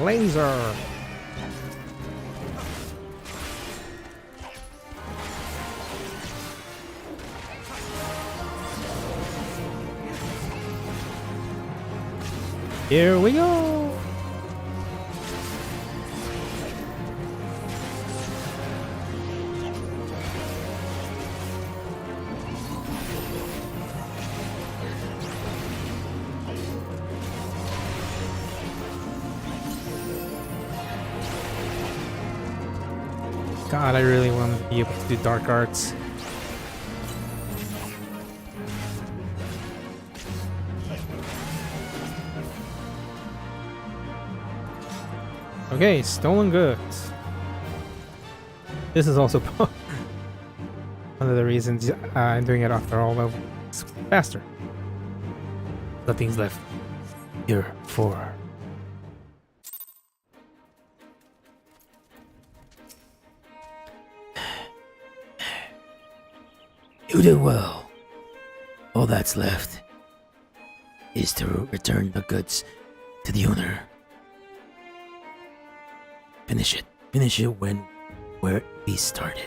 Laser! Here we go! God, I really want to be able to do dark arts. Okay, stolen goods. This is also one of the reasons I'm doing it after all levels. It's faster. Nothing's left here for. You did well. All that's left is to return the goods to the owner. Finish it. Finish it where we started.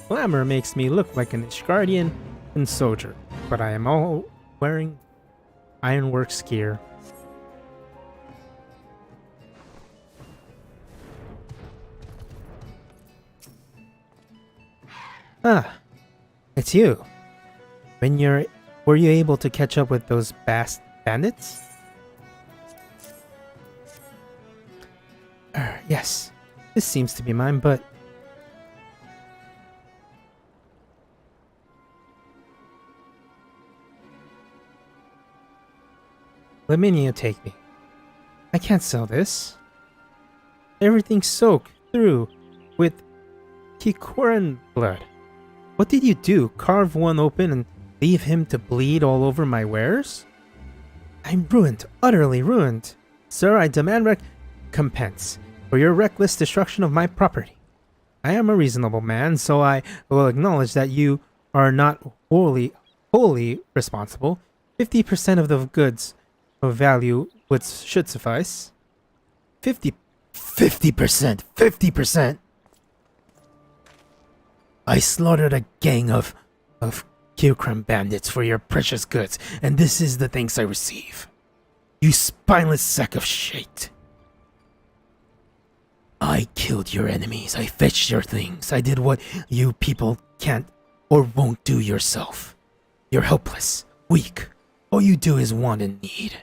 Glamour makes me look like an Ishgardian and soldier, but I am all wearing ironworks gear. Ah, it's you. Were you able to catch up with those bandits? Yes. This seems to be mine, but... Let me take me. I can't sell this. Everything's soaked through with Kikoran blood. What did you do? Carve one open and leave him to bleed all over my wares? I'm ruined, utterly ruined. Sir, I demand recompense for your reckless destruction of my property. I am a reasonable man, so I will acknowledge that you are not wholly responsible. 50% of the goods of value should suffice. 50%. 50%. I slaughtered a gang of Kyokram bandits for your precious goods, and this is the thanks I receive. You spineless sack of shit. I killed your enemies, I fetched your things, I did what you people can't or won't do yourself. You're helpless, weak, all you do is want and need.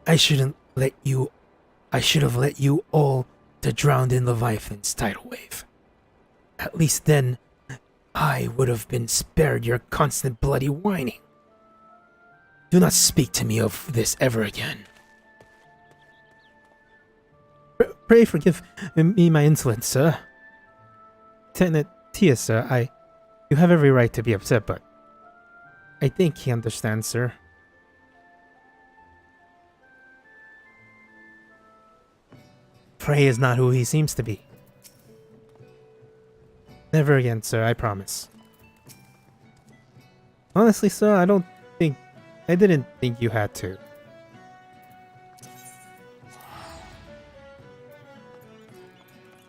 I should have let you all to drown in Leviathan's tidal wave. At least then, I would have been spared your constant bloody whining. Do not speak to me of this ever again. Pray forgive me my insolence, sir. Lieutenant Tia, sir, you have every right to be upset, but I think he understands, sir. Frey is not who he seems to be. Never again, sir, I promise. Honestly, sir, I didn't think you had to.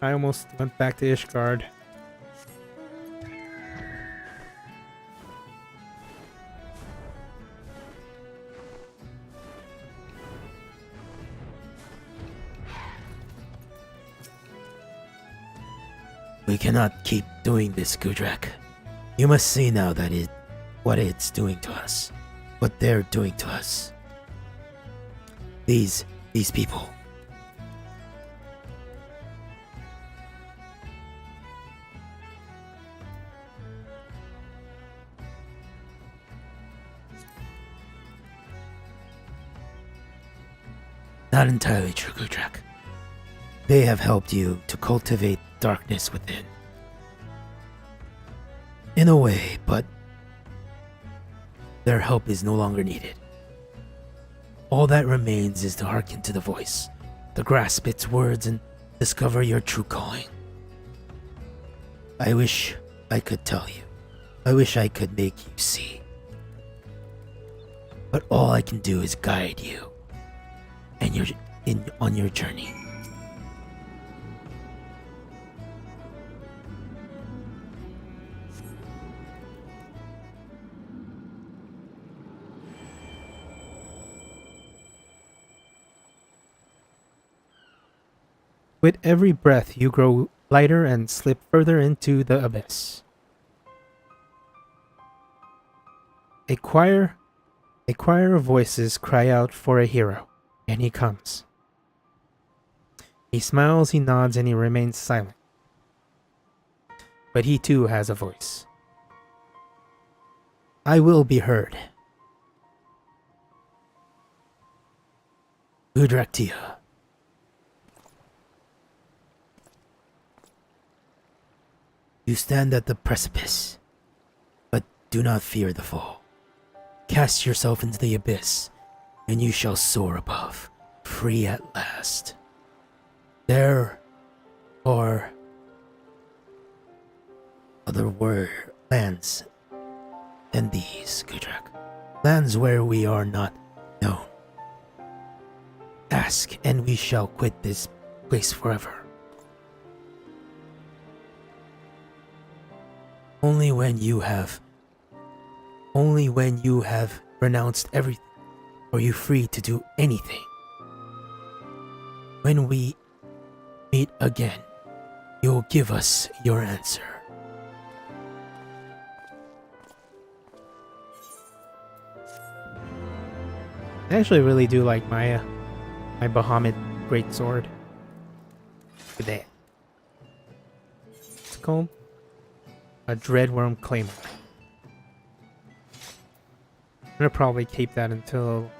I almost went back to Ishgard. We cannot keep doing this, GhostDrac. You must see now that what it's doing to us. What they're doing to us. These people. Not entirely true, GhostDrac. They have helped you to cultivate darkness within. In a way, but their help is no longer needed. All that remains is to hearken to the voice, to grasp its words and discover your true calling. I wish I could tell you. I wish I could make you see. But all I can do is guide you and on your journey. With every breath, you grow lighter and slip further into the abyss. A choir of voices cry out for a hero, and he comes. He smiles, he nods, and he remains silent. But he too has a voice. I will be heard. GhostDrac. You stand at the precipice, but do not fear the fall. Cast yourself into the abyss, and you shall soar above, free at last. There are other lands than these, GhostDrac. Lands where we are not known. Ask, and we shall quit this place forever. Only when you have renounced everything are you free to do anything. When we meet again, you'll give us your answer. I actually really do like my Bahamut greatsword. Look at that. It's called a Dreadworm Claymore. I'm gonna probably keep that until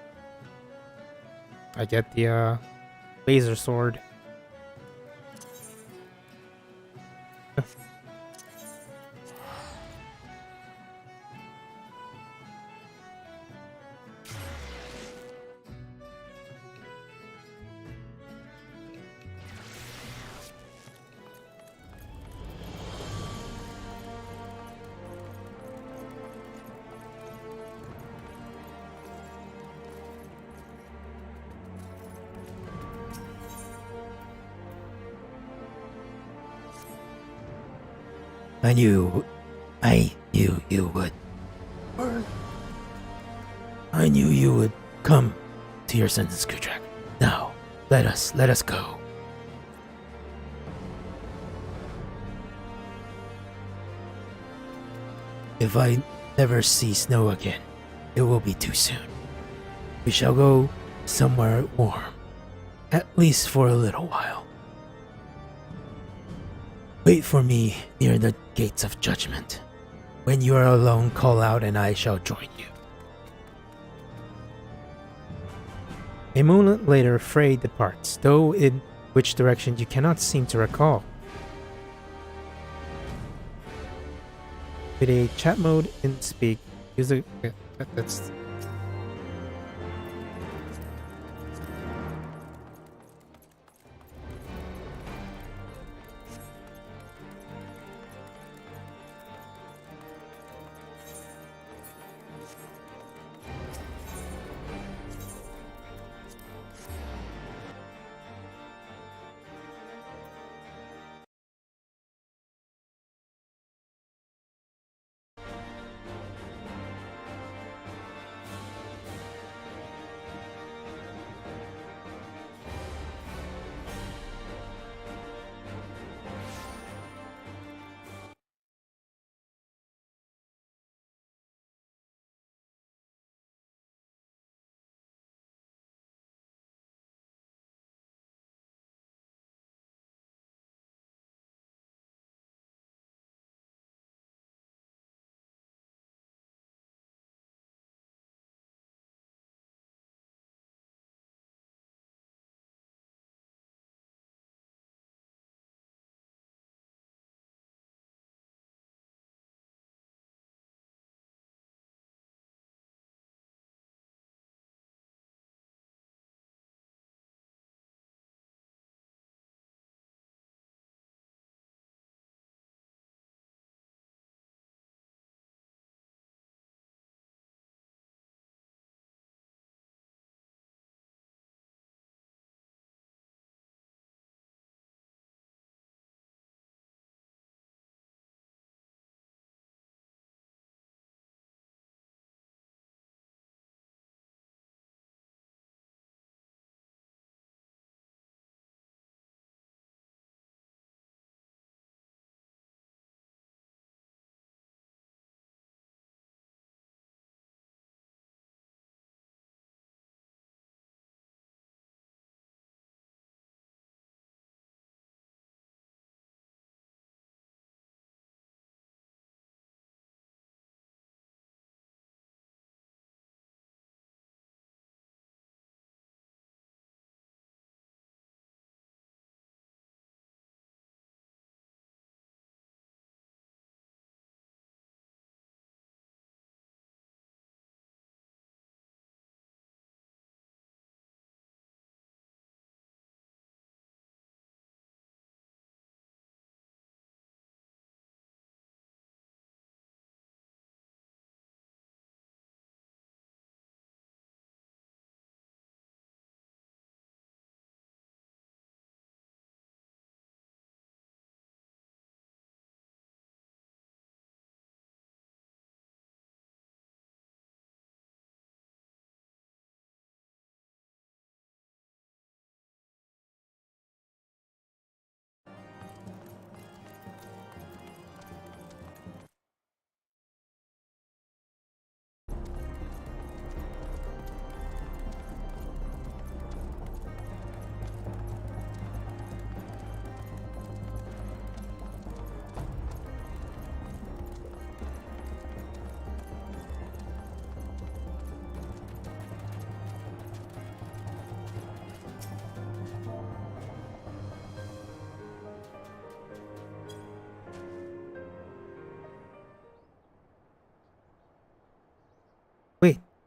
I get the laser sword. I knew you would. I knew you would come to your senses, GhostDrac. Now, let us go. If I never see snow again, it will be too soon. We shall go somewhere warm, at least for a little while. Wait for me near the gates of judgment. When you are alone, call out and I shall join you. A moment later, Frey departs, though in which direction you cannot seem to recall. With a chat mode in speak, use a... that's...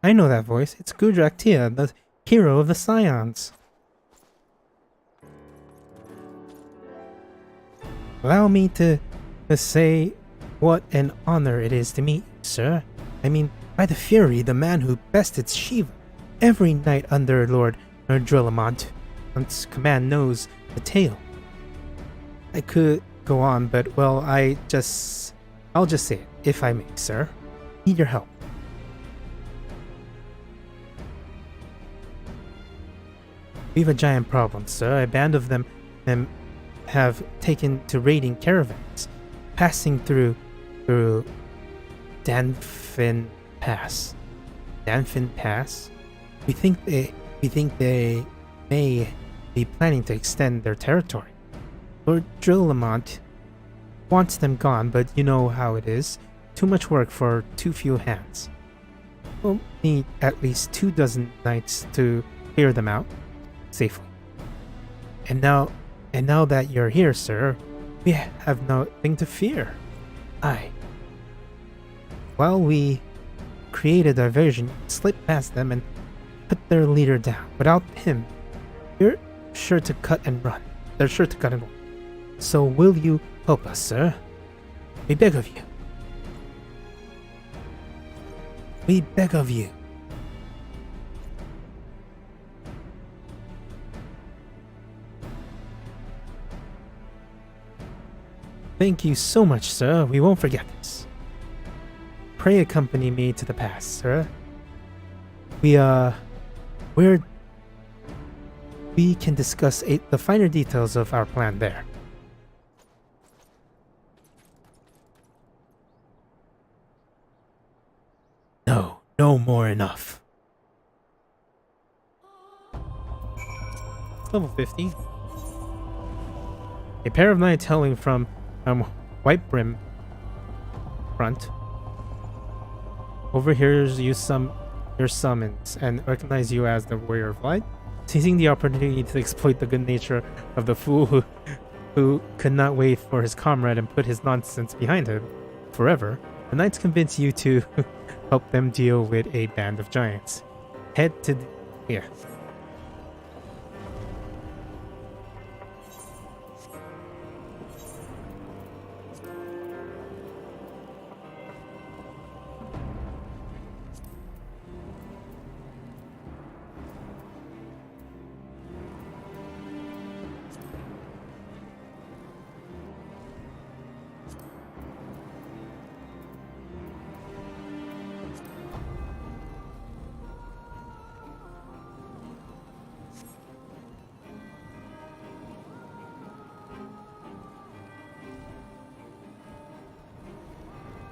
I know that voice. It's GhostDrac, the hero of the Scions. Allow me to say what an honor it is to meet you, sir. I mean, by the Fury, the man who bested Shiva every night under Lord Nerdrillamont. Once command knows the tale. I could go on, but well, I'll just say it, if I may, sir. Need your help. We have a giant problem, sir. A band of them have taken to raiding caravans, passing through Danfin Pass. Danfin Pass? We think they may be planning to extend their territory. Lord Drillamont wants them gone, but you know how it is. Too much work for too few hands. We'll need at least 24 knights to clear them out safely. And now that you're here, sir, we have nothing to fear. Aye. While we create a diversion, slip past them and put their leader down. Without him, you're sure to cut and run. They're sure to cut and run. So will you help us, sir? We beg of you. We beg of you. Thank you so much, sir. We won't forget this. Pray accompany me to the pass, sir. We can discuss the finer details of our plan there. No more enough. Level 50. A pair of knights hailing from White Brim front overhears your summons and recognize you as the warrior of light. Seizing the opportunity to exploit the good nature of the fool who could not wait for his comrade and put his nonsense behind him forever, the knights convince you to help them deal with a band of giants. Head to here.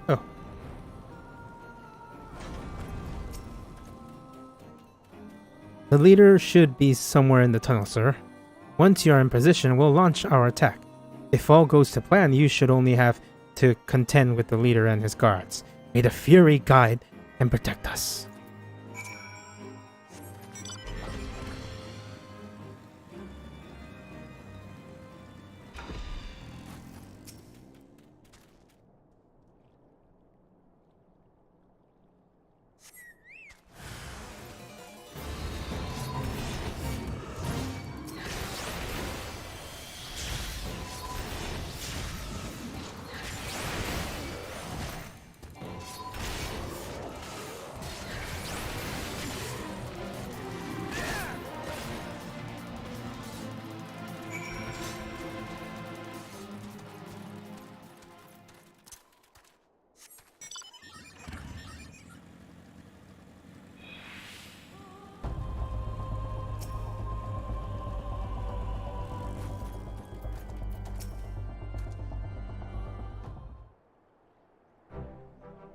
Oh. The leader should be somewhere in the tunnel, sir. Once you are in position, we'll launch our attack. If all goes to plan, you should only have to contend with the leader and his guards. May the Fury guide and protect us.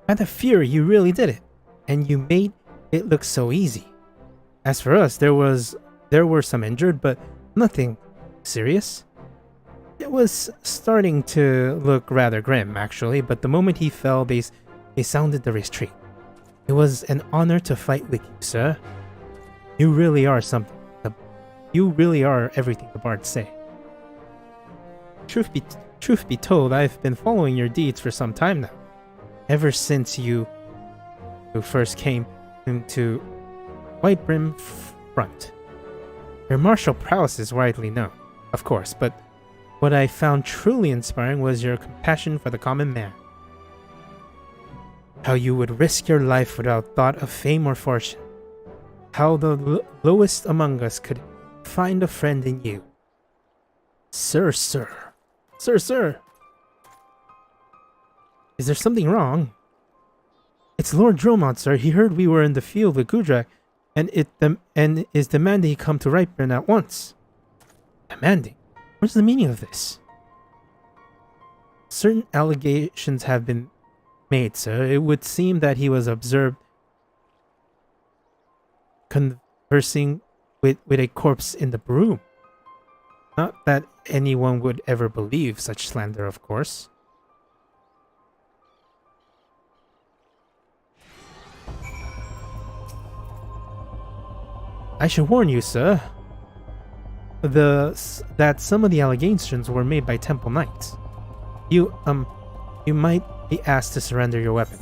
By the Fury, you really did it, and you made it look so easy. As for us, there were some injured, but nothing serious. It was starting to look rather grim, actually, but the moment he fell, they sounded the retreat. It was an honor to fight with you, sir. You really are something. You really are everything the bards say. Truth be told, I've been following your deeds for some time now. Ever since you first came into White Brim front. Your martial prowess is widely known, of course, but what I found truly inspiring was your compassion for the common man. How you would risk your life without thought of fame or fortune. How the lowest among us could find a friend in you. Sir. Sir. Is there something wrong? It's Lord Dromont, sir. He heard we were in the field with GhostDrac, and is demanding he come to Ripon at once. Demanding? What's the meaning of this? Certain allegations have been made, sir. It would seem that he was observed conversing with a corpse in the broom. Not that anyone would ever believe such slander, of course. I should warn you, sir, that some of the allegations were made by Temple Knights. You might be asked to surrender your weapon.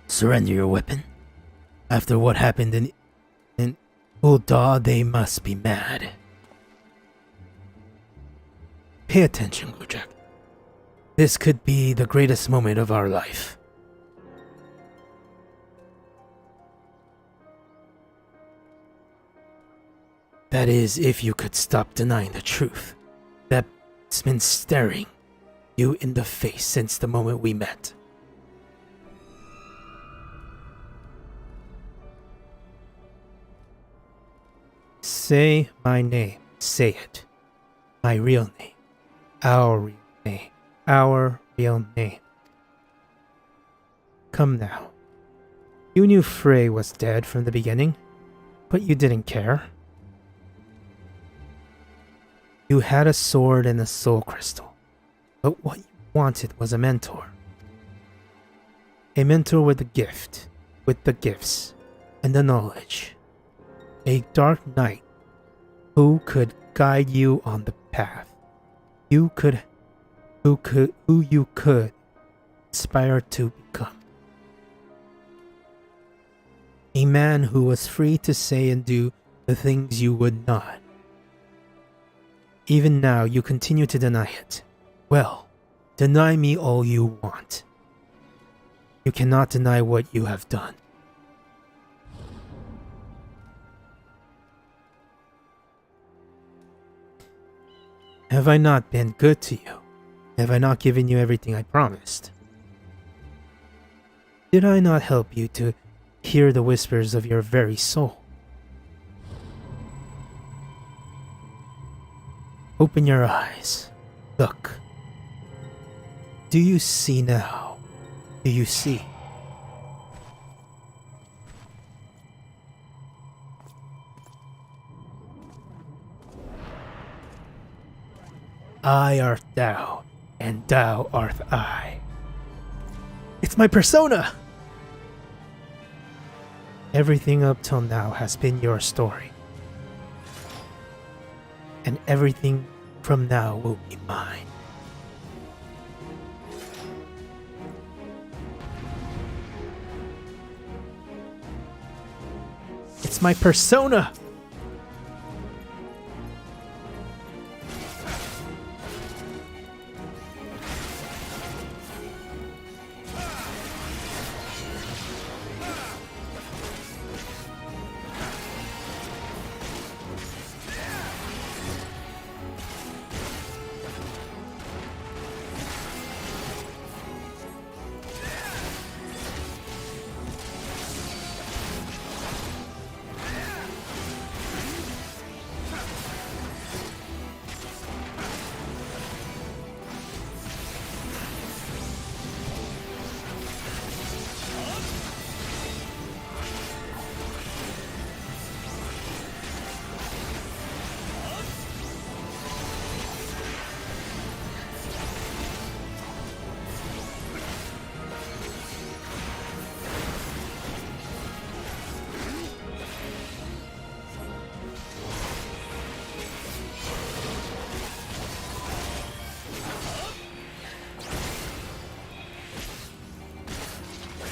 Surrender your weapon? After what happened in Ul'dah, they must be mad. Pay attention, GhostDrac. This could be the greatest moment of our life. That is, if you could stop denying the truth that's been staring you in the face since the moment we met. Say my name. Say it. My real name. Our real name. Our real name. Come now. You knew Frey was dead from the beginning, but you didn't care. You had a sword and a soul crystal, but what you wanted was a mentor. A mentor with a gift, with the gifts, and the knowledge. A dark knight who could guide you on the path. Who you could aspire to become. A man who was free to say and do the things you would not. Even now, you continue to deny it. Well, deny me all you want. You cannot deny what you have done. Have I not been good to you? Have I not given you everything I promised? Did I not help you to hear the whispers of your very soul? Open your eyes. Look. Do you see now? Do you see? I art thou, and thou art I. It's my persona! Everything up till now has been your story. And everything from now will be mine. It's my persona!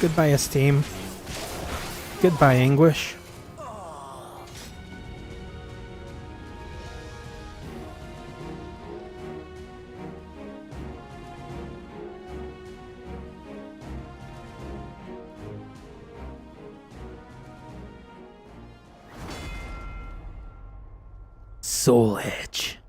Goodbye, esteem. Goodbye, anguish. Soul Edge.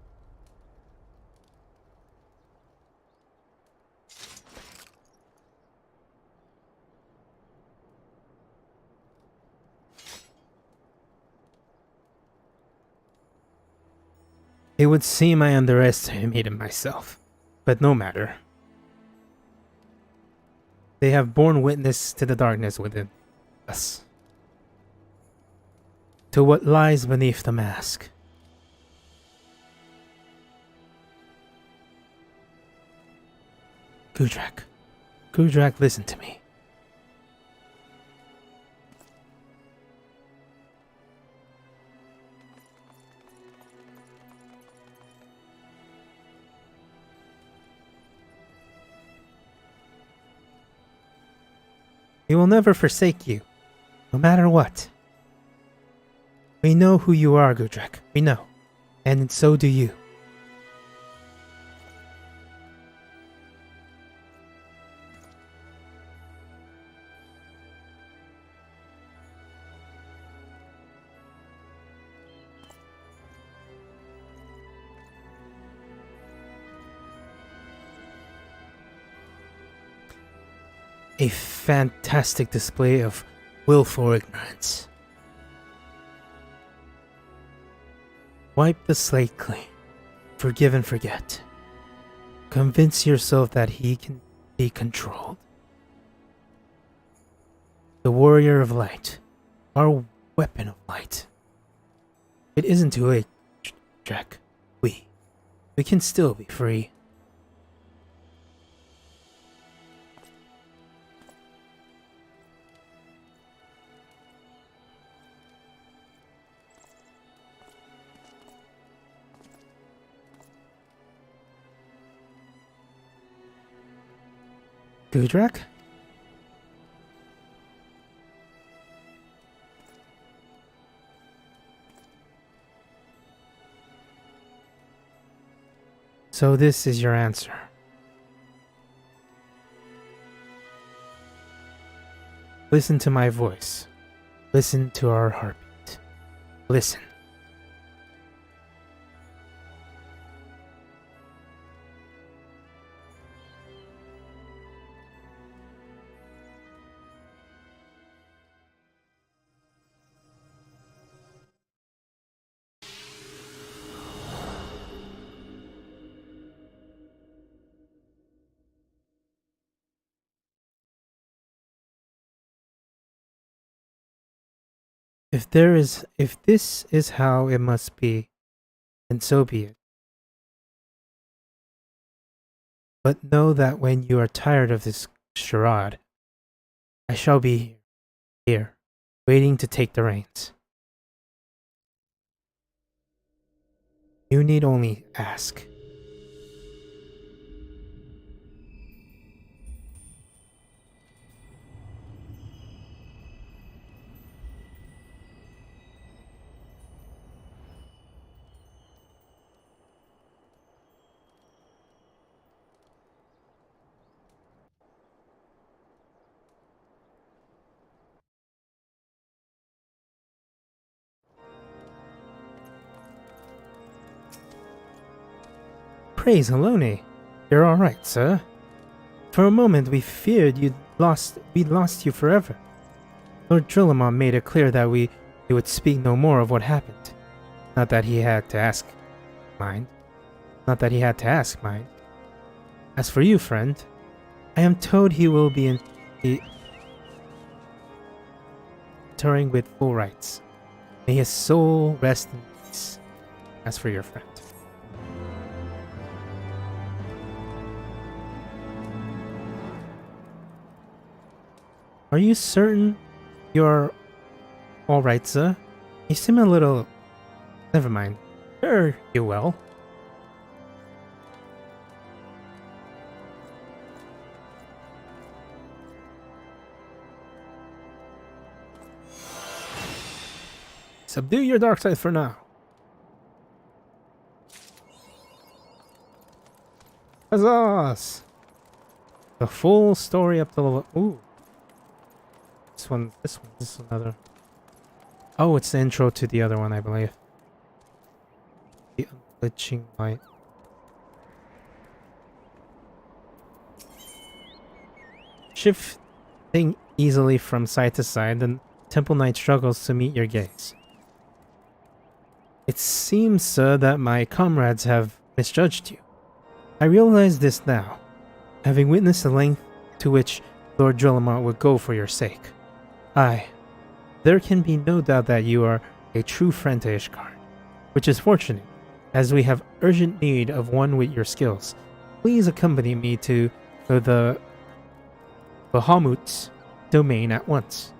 It would seem I underestimated myself, but no matter. They have borne witness to the darkness within us, to what lies beneath the mask. GhostDrac, listen to me. We will never forsake you, no matter what. We know who you are, GhostDrac. We know. And so do you. A fantastic display of willful ignorance. Wipe the slate clean. Forgive and forget. Convince yourself that he can be controlled. The warrior of light. Our weapon of light. It isn't too late, Jack. We can still be free. GhostDrac? So this is your answer. Listen to my voice. Listen to our heartbeat. Listen. If this is how it must be, then so be it. But know that when you are tired of this charade, I shall be here, waiting to take the reins. You need only ask. Praise Alone. You're alright, sir. For a moment we feared we'd lost you forever. Lord Drillamon made it clear that he would speak no more of what happened. Not that he had to ask, mind. Not that he had to ask, mind. As for you, friend, I am told he will be interring with full rights. May his soul rest in peace. As for your friend. Are you certain you're alright, sir? You seem a little... Never mind. Sure, you will. Subdue your dark side for now. Huzzahs! The full story up to level. Ooh. This is another. Oh, it's the intro to the other one, I believe. The Unglitching Light. Shifting easily from side to side, the Temple Knight struggles to meet your gaze. It seems, sir, that my comrades have misjudged you. I realize this now, having witnessed the length to which Lord Drillamont would go for your sake. There can be no doubt that you are a true friend to Ishgard, which is fortunate, as we have urgent need of one with your skills. Please accompany me to the Bahamut's domain at once.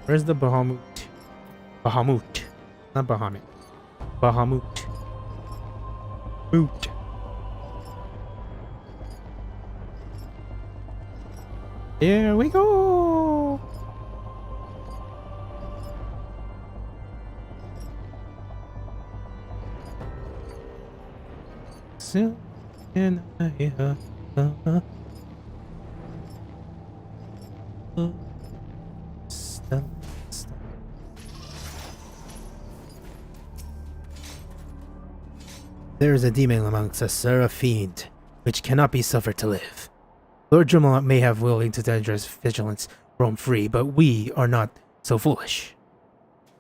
Where's the Bahamut? Bahamut. Not Bahamut. Bahamut. Moot. Here we go! So, and there is a demon amongst us, sir, a fiend, which cannot be suffered to live. Lord Drillamont may have willing to dangerous vigilance roam free, but we are not so foolish.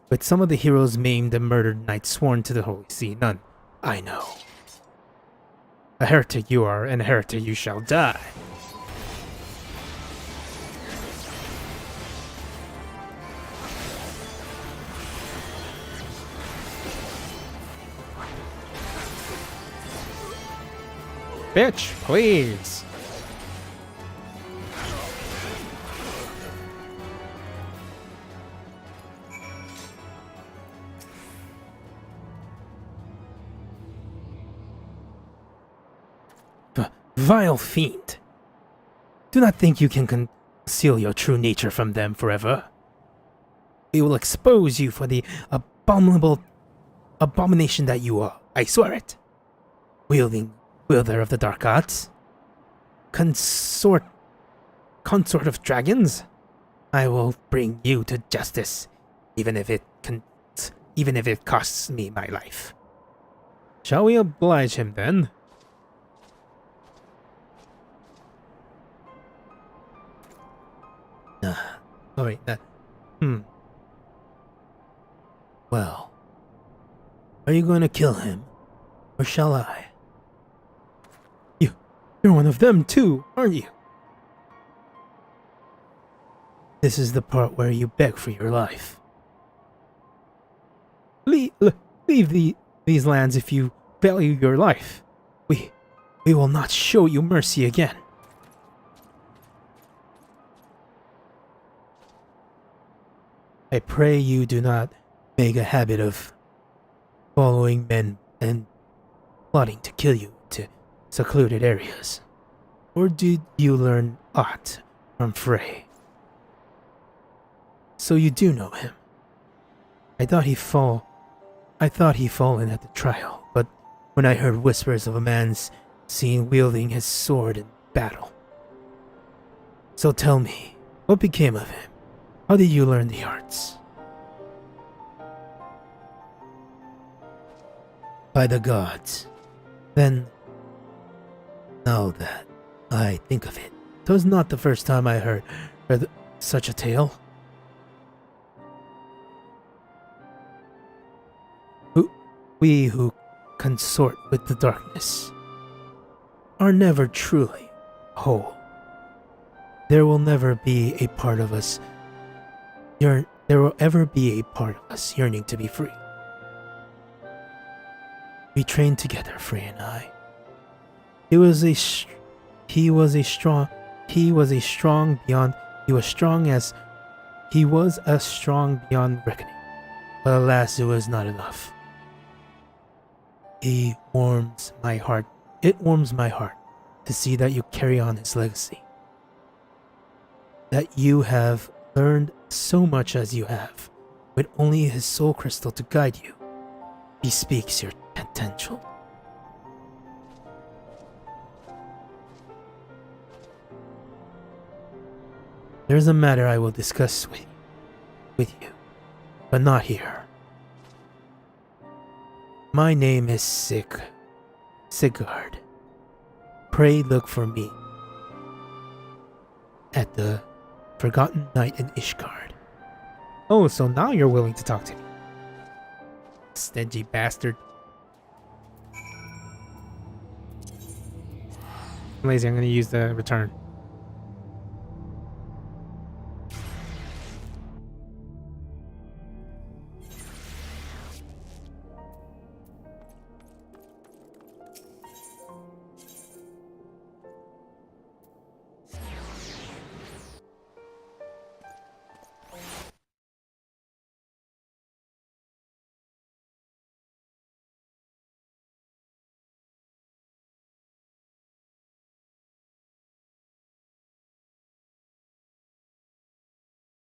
With some of the heroes maimed and murdered knights sworn to the Holy See, none, I know. A heretic you are, and a heretic you shall die. Bitch, please. Vile fiend. Do not think you can conceal your true nature from them forever. We will expose you for the abomination that you are. I swear it. Wielder of the dark arts, consort of dragons, I will bring you to justice, even if it costs me my life. Shall we oblige him then? Alright, Well, are you going to kill him, or shall I? You're one of them too, aren't you? This is the part where you beg for your life. Leave these lands if you value your life. We will not show you mercy again. I pray you do not make a habit of following men and plotting to kill you to secluded areas. Or did you learn aught from Frey? So you do know him. I thought he'd fallen at the trial, but when I heard whispers of a man seen wielding his sword in battle. So tell me, what became of him? How did you learn the arts? By the gods. Then, now that I think of it, 'twas not the first time I heard such a tale. We who consort with the darkness are never truly whole. There will never be a part of us yearning to be free. We trained together, Frey and I. He was as strong beyond reckoning. But alas, it was not enough. It warms my heart to see that you carry on his legacy. That you have learned so much as you have, with only his soul crystal to guide you, bespeaks your potential. There's a matter I will discuss with you, but not here. My name is Sigurd. Pray look for me at the Forgotten Night in Ishgard. Oh, so now you're willing to talk to me. Stingy bastard. I'm lazy, I'm gonna use the return.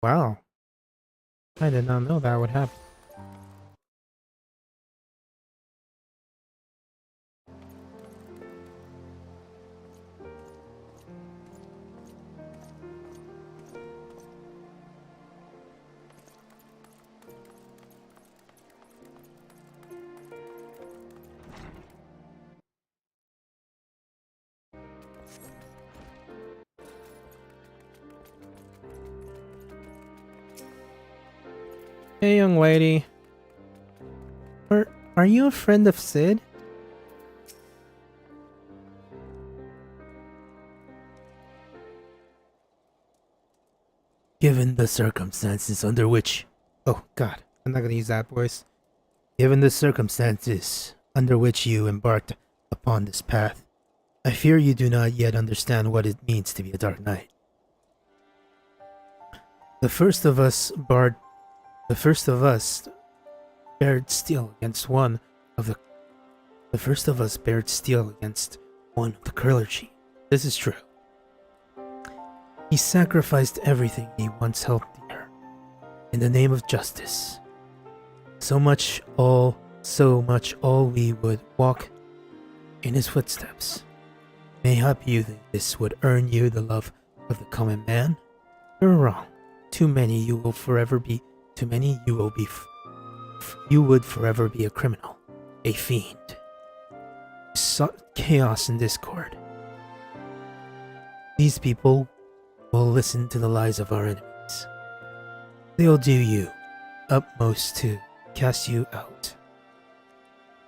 Wow. I did not know that would happen. Hey, young lady. Are you a friend of Sid? Given the circumstances under which... Oh, God. I'm not gonna use that voice. Given the circumstances under which you embarked upon this path, I fear you do not yet understand what it means to be a Dark Knight. The first of us bared steel against one of the clergy. This is true. He sacrificed everything he once held dear in the name of justice. So much all we would walk in his footsteps. Mayhap you think this would earn you the love of the common man? You're wrong. You would forever be a criminal, a fiend. You sought chaos and discord. These people will listen to the lies of our enemies. They'll do you utmost to cast you out.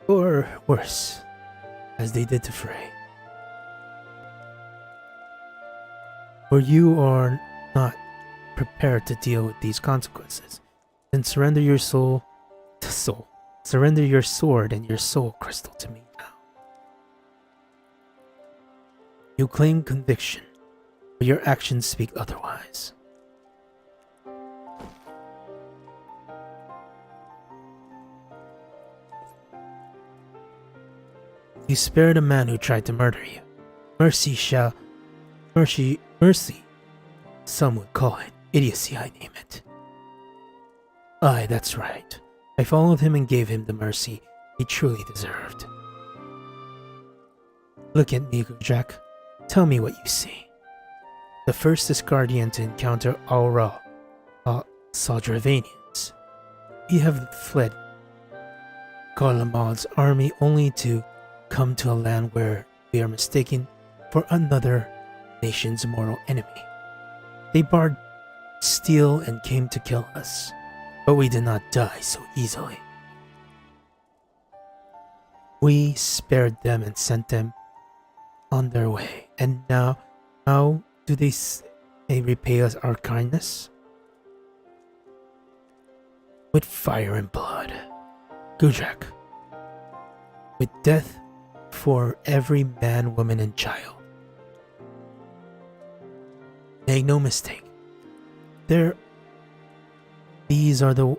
Or worse, as they did to Frey. For you are not prepared to deal with these consequences, then surrender your sword and your soul crystal to me now. You claim conviction, but your actions speak otherwise. You spared a man who tried to murder you. Mercy, some would call it. Idiocy, I name it. Aye, that's right. I followed him and gave him the mercy he truly deserved. Look at me, GhostDrac. Tell me what you see. The first Asgardian to encounter Aura, Saldravanians. We have fled Garlemald's army only to come to a land where we are mistaken for another nation's mortal enemy. They barred steel and came to kill us, but we did not die so easily. We spared them and sent them on their way, and now how do they repay us our kindness? With fire and blood. GhostDrac. With death for every man, woman, and child. Make no mistake. These are the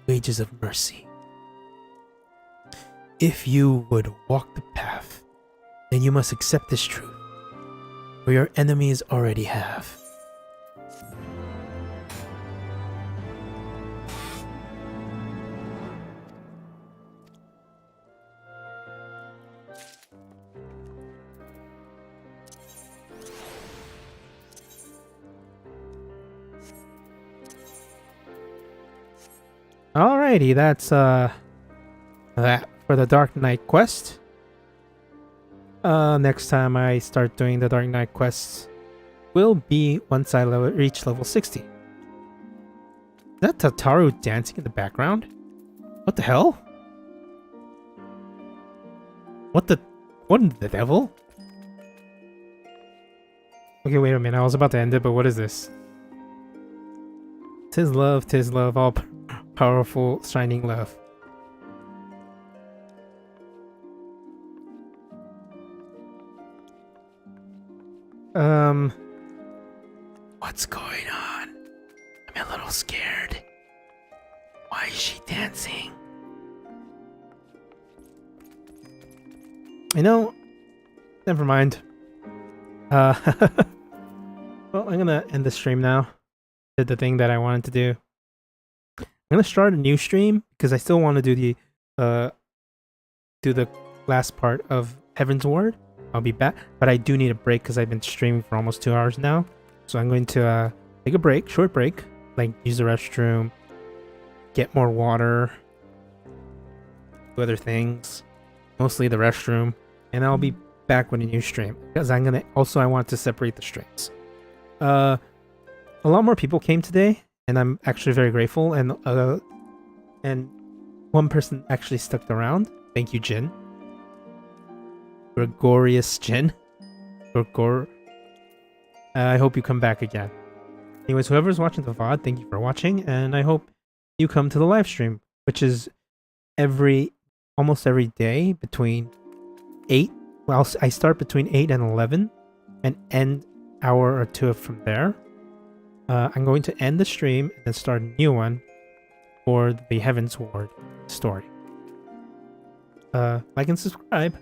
wages of mercy. If you would walk the path, then you must accept this truth. where your enemies already have. Alrighty, that's that for the Dark Knight quest. Next time I start doing the Dark Knight quests will be once I reach level 60. Is that Tataru dancing in the background? What the hell? What in the devil? Okay, wait a minute. I was about to end it, but what is this? Tis love, all powerful, shining love. What's going on? I'm a little scared. Why is she dancing? You know, never mind. Well, I'm gonna end the stream now. Did the thing that I wanted to do. I'm gonna start a new stream because I still want to do the last part of Heavensward. I'll be back, but I do need a break because I've been streaming for almost 2 hours now. So I'm going to take a break, short break, like use the restroom, get more water, do other things, mostly the restroom, and I'll be back with a new stream because I want to separate the streams. A lot more people came today, and I'm actually very grateful. And one person actually stuck around. Thank you, Jin. Gregorius Jin. I hope you come back again. Anyways, whoever's watching the VOD, thank you for watching, and I hope you come to the live stream, which is almost every day between 8. Well, I start between 8 and 11, and end hour or two from there. I'm going to end the stream and then start a new one for the Heavensward story. Like and subscribe.